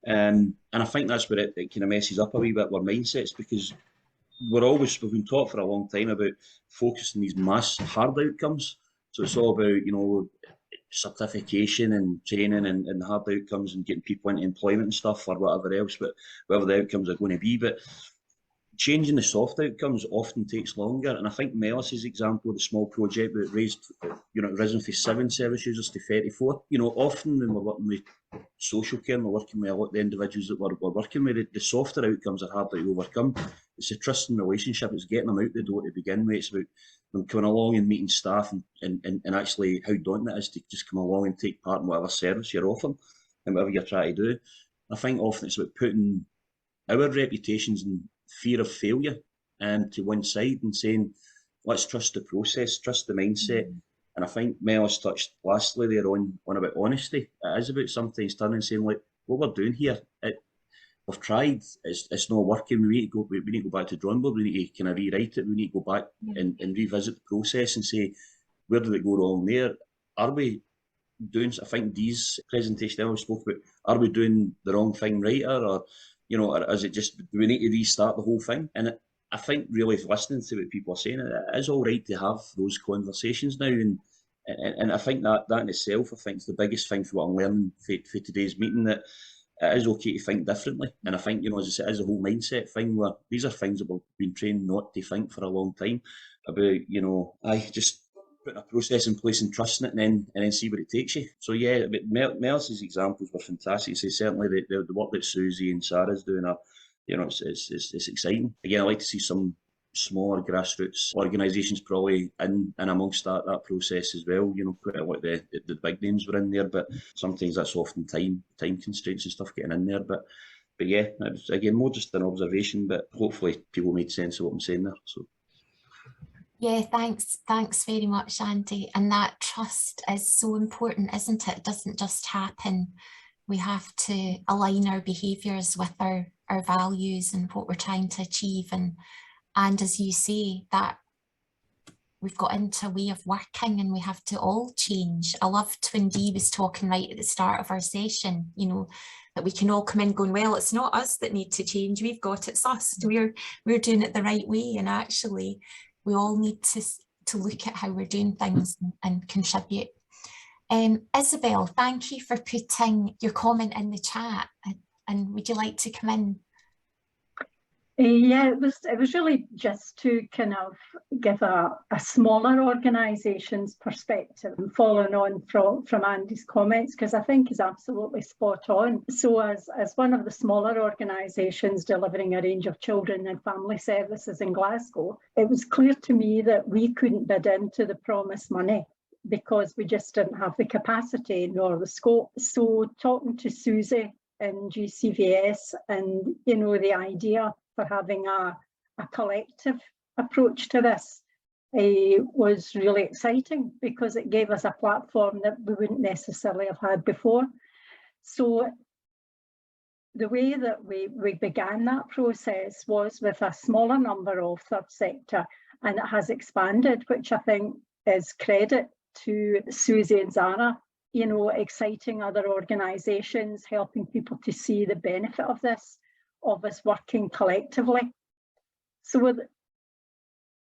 And I think that's where it kind of messes up a wee bit, our mindsets, because we've been taught for a long time about focusing these mass hard outcomes. So it's all about, you know, certification and training and hard outcomes and getting people into employment and stuff or whatever else, but whatever the outcomes are going to be. But changing the soft outcomes often takes longer. And I think Melis's example of the small project that raised, you know, risen from 7 service users to 34. You know, often when we're working with social care and we're working with a lot of the individuals that we're working with, the softer outcomes are harder to overcome. It's a trusting relationship. It's getting them out the door to begin with. It's about them coming along and meeting staff and actually how daunting it is to just come along and take part in whatever service you're offering and whatever you're trying to do. I think often it's about putting our reputations and fear of failure to one side and saying, let's trust the process, trust the mindset. And I think Melis touched lastly there on about honesty. It is about sometimes turning and saying, like, what we're doing here, we've tried, it's not working, we need to go back to the drawing board, we need to kind of rewrite it, we need to go back and revisit the process and say, where did it go wrong there? Are we doing, I think Dee's presentation earlier spoke about, are we doing the wrong thing right, or you know, or is it just, do we need to restart the whole thing? And I think really listening to what people are saying, it is all right to have those conversations now, and I think that in itself, I think is the biggest thing for what I'm learning for today's meeting, that it is okay to think differently. And I think, you know, as I said, it is a whole mindset thing where these are things that we've been trained not to think for a long time about, you know, just putting a process in place and trusting it and then see where it takes you. So yeah, but Melis's examples were fantastic. So certainly the work that Susie and Sarah's doing are, you know, it's exciting. Again, I like to see some smaller grassroots organisations probably in amongst that process as well. You know, quite a lot of the big names were in there, but sometimes that's often time constraints and stuff getting in there. But yeah, it's, again, more just an observation, but hopefully people made sense of what I'm saying there. So. Yeah, thanks very much, Andy. And that trust is so important, isn't it? It doesn't just happen. We have to align our behaviours with our values and what we're trying to achieve. And as you say, that we've got into a way of working and we have to all change. I loved when Dee was talking right at the start of our session, you know, that we can all come in going, well, it's not us that need to change, we've got it's us. We're doing it the right way, and actually we all need to look at how we're doing things and contribute. Isabel, thank you for putting your comment in the chat. And would you like to come in? Yeah, it was really just to kind of give a smaller organisation's perspective, and following on from Andy's comments, because I think he's absolutely spot on. So as one of the smaller organisations delivering a range of children and family services in Glasgow, it was clear to me that we couldn't bid into the promised money because we just didn't have the capacity nor the scope. So talking to Susie in GCVS, and you know, the idea for having a collective approach to this was really exciting, because it gave us a platform that we wouldn't necessarily have had before. So the way that we began that process was with a smaller number of third sector, and it has expanded, which I think is credit to Susie and Zara, you know, exciting other organisations, helping people to see the benefit of this, of us working collectively. So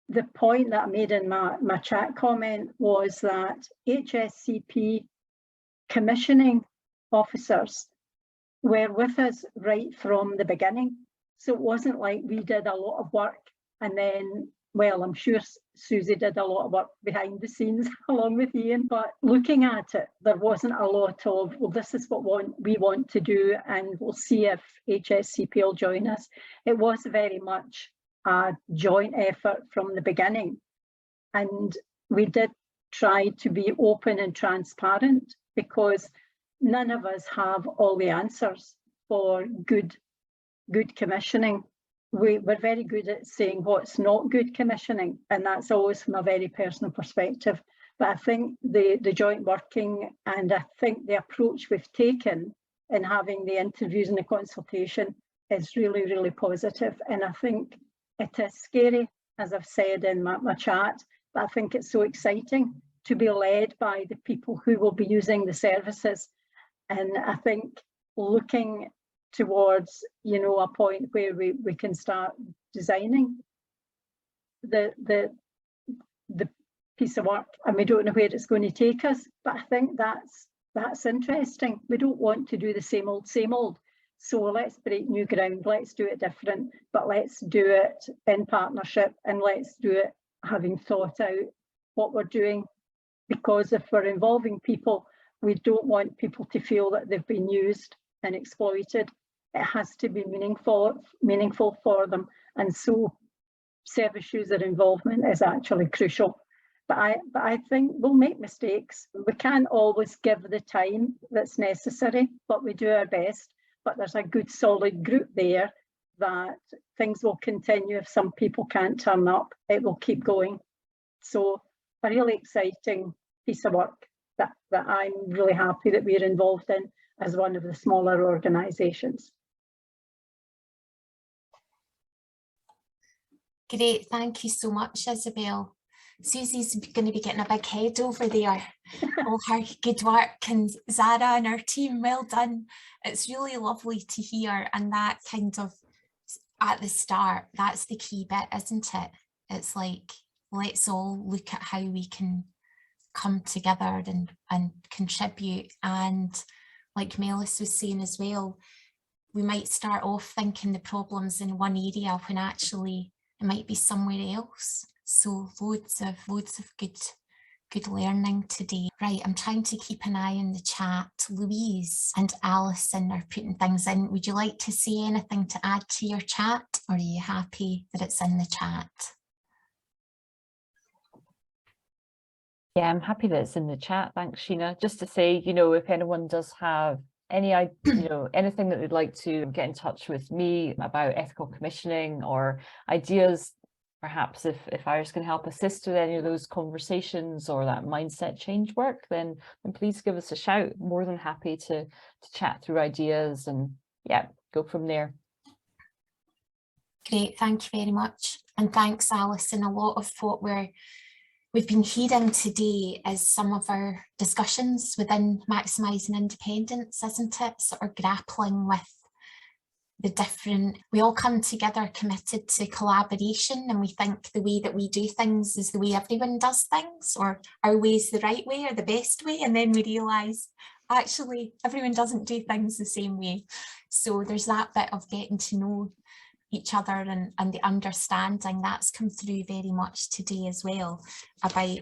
the point that I made in my chat comment was that HSCP commissioning officers were with us right from the beginning. So it wasn't like we did a lot of work and then, well, I'm sure Susie did a lot of work behind the scenes along with Ian, but looking at it, there wasn't a lot of, well, this is what we want to do and we'll see if HSCP will join us. It was very much a joint effort from the beginning. And we did try to be open and transparent, because none of us have all the answers for good commissioning. We're very good at saying what's not good commissioning, and that's always from a very personal perspective. But I think the joint working, and I think the approach we've taken in having the interviews and the consultation is really, really positive. And I think it is scary, as I've said in my chat, but I think it's so exciting to be led by the people who will be using the services. And I think looking towards, you know, a point where we can start designing the piece of work, and we don't know where it's going to take us, but I think that's interesting. We don't want to do the same old, so let's break new ground, let's do it different, but let's do it in partnership, and let's do it having thought out what we're doing, because if we're involving people, we don't want people to feel that they've been used and exploited. It has to be meaningful for them, and so service user involvement is actually crucial. But I think we'll make mistakes. We can't always give the time that's necessary, but we do our best. But there's a good solid group there that things will continue. If some people can't turn up, it will keep going. So a really exciting piece of work that I'm really happy that we're involved in as one of the smaller organisations. Great, thank you so much, Isabel. Susie's going to be getting a big head over there. All her good work, and Zara and her team, well done. It's really lovely to hear, and that kind of at the start, that's the key bit, isn't it? It's like, let's all look at how we can come together and contribute. And like Melis was saying as well, we might start off thinking the problem's in one area when actually it might be somewhere else. So loads of good learning today. Right, I'm trying to keep an eye on the chat. Louise and Alison are putting things in. Would you like to say anything to add to your chat, or are you happy that it's in the chat? Yeah, I'm happy that it's in the chat. Thanks, Sheena. Just to say, you know, if anyone does have any, you know, anything that they'd like to get in touch with me about ethical commissioning or ideas, perhaps if Iris can help assist with any of those conversations or that mindset change work, then please give us a shout. More than happy to chat through ideas and yeah, go from there. Great, thank you very much. And thanks, Alison. A lot of what we've been hearing today is some of our discussions within Maximising Independence, isn't it? Sort of grappling with the different, we all come together committed to collaboration, and we think the way that we do things is the way everyone does things, or our way is the right way or the best way, and then we realise actually everyone doesn't do things the same way. So there's that bit of getting to know each other and the understanding that's come through very much today as well, about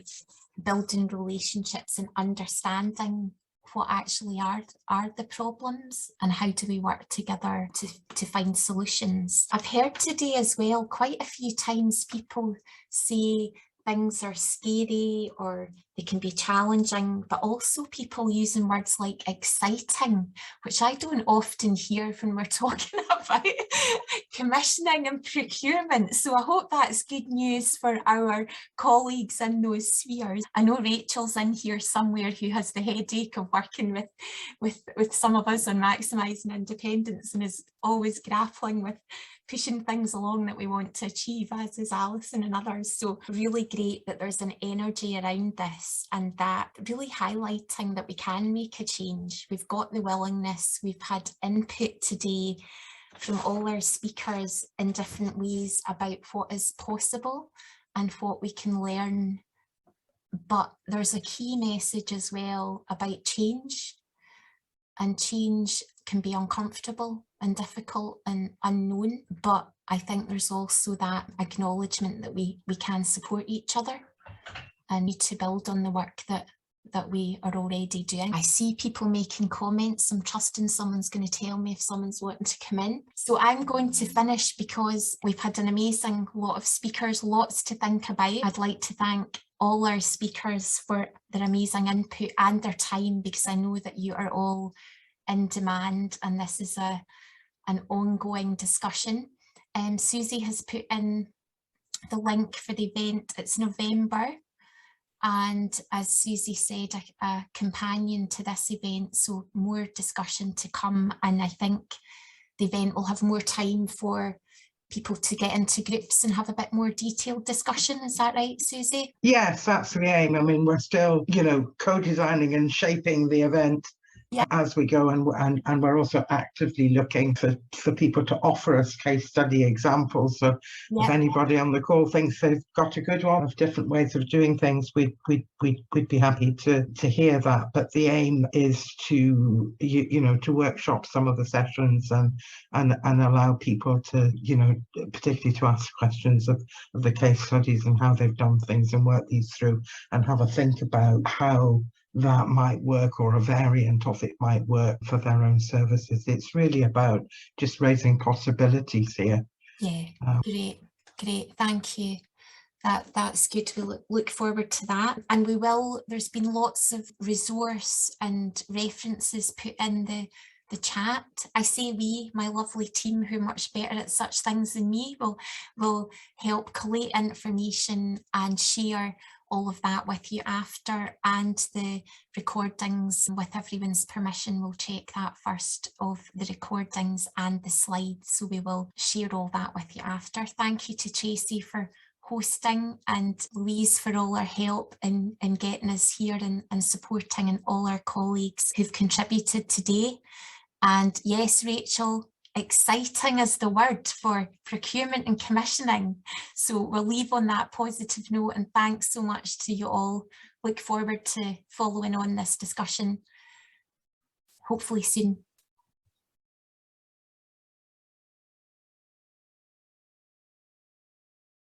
building relationships and understanding what actually are the problems and how do we work together to find solutions. I've heard today as well quite a few times people say things are scary or they can be challenging, but also people using words like exciting, which I don't often hear when we're talking about commissioning and procurement. So I hope that's good news for our colleagues in those spheres. I know Rachel's in here somewhere who has the headache of working with some of us on Maximising Independence and is always grappling with pushing things along that we want to achieve, as is Alison and others. So really great that there's an energy around this, and that really highlighting that we can make a change. We've got the willingness, we've had input today from all our speakers in different ways about what is possible and what we can learn. But there's a key message as well about change, and change can be uncomfortable and difficult and unknown, but I think there's also that acknowledgement that we can support each other and need to build on the work that we are already doing. I see people making comments. I'm trusting someone's going to tell me if someone's wanting to come in. So I'm going to finish because we've had an amazing lot of speakers, lots to think about. I'd like to thank all our speakers for their amazing input and their time, because I know that you are all in demand and this is an ongoing discussion. Susie has put in the link for the event. It's November, and, as Susie said, a companion to this event, so more discussion to come, and I think the event will have more time for people to get into groups and have a bit more detailed discussion. Is that right, Susie? Yes, that's the aim. I mean, we're still, co-designing and shaping the event as we go, and we're also actively looking for people to offer us case study examples. So if anybody on the call thinks they've got a good one of different ways of doing things, we'd be happy to hear that. But the aim is to to workshop some of the sessions and allow people to particularly to ask questions of the case studies and how they've done things and work these through and have a think about how that might work, or a variant of it might work for their own services. It's really about just raising possibilities here. Yeah, great, thank you. That's good. We look forward to that, and there's been lots of resource and references put in the chat. I say my lovely team, who are much better at such things than me, will help collate information and share all of that with you after, and the recordings, with everyone's permission, we'll check that first, of the recordings and the slides, so we will share all that with you after. Thank you to Tracy for hosting, and Louise for all her help in getting us here and supporting, and all our colleagues who've contributed today. And yes, Rachel, exciting is the word for procurement and commissioning. So we'll leave on that positive note, and thanks so much to you all. Look forward to following on this discussion, hopefully soon.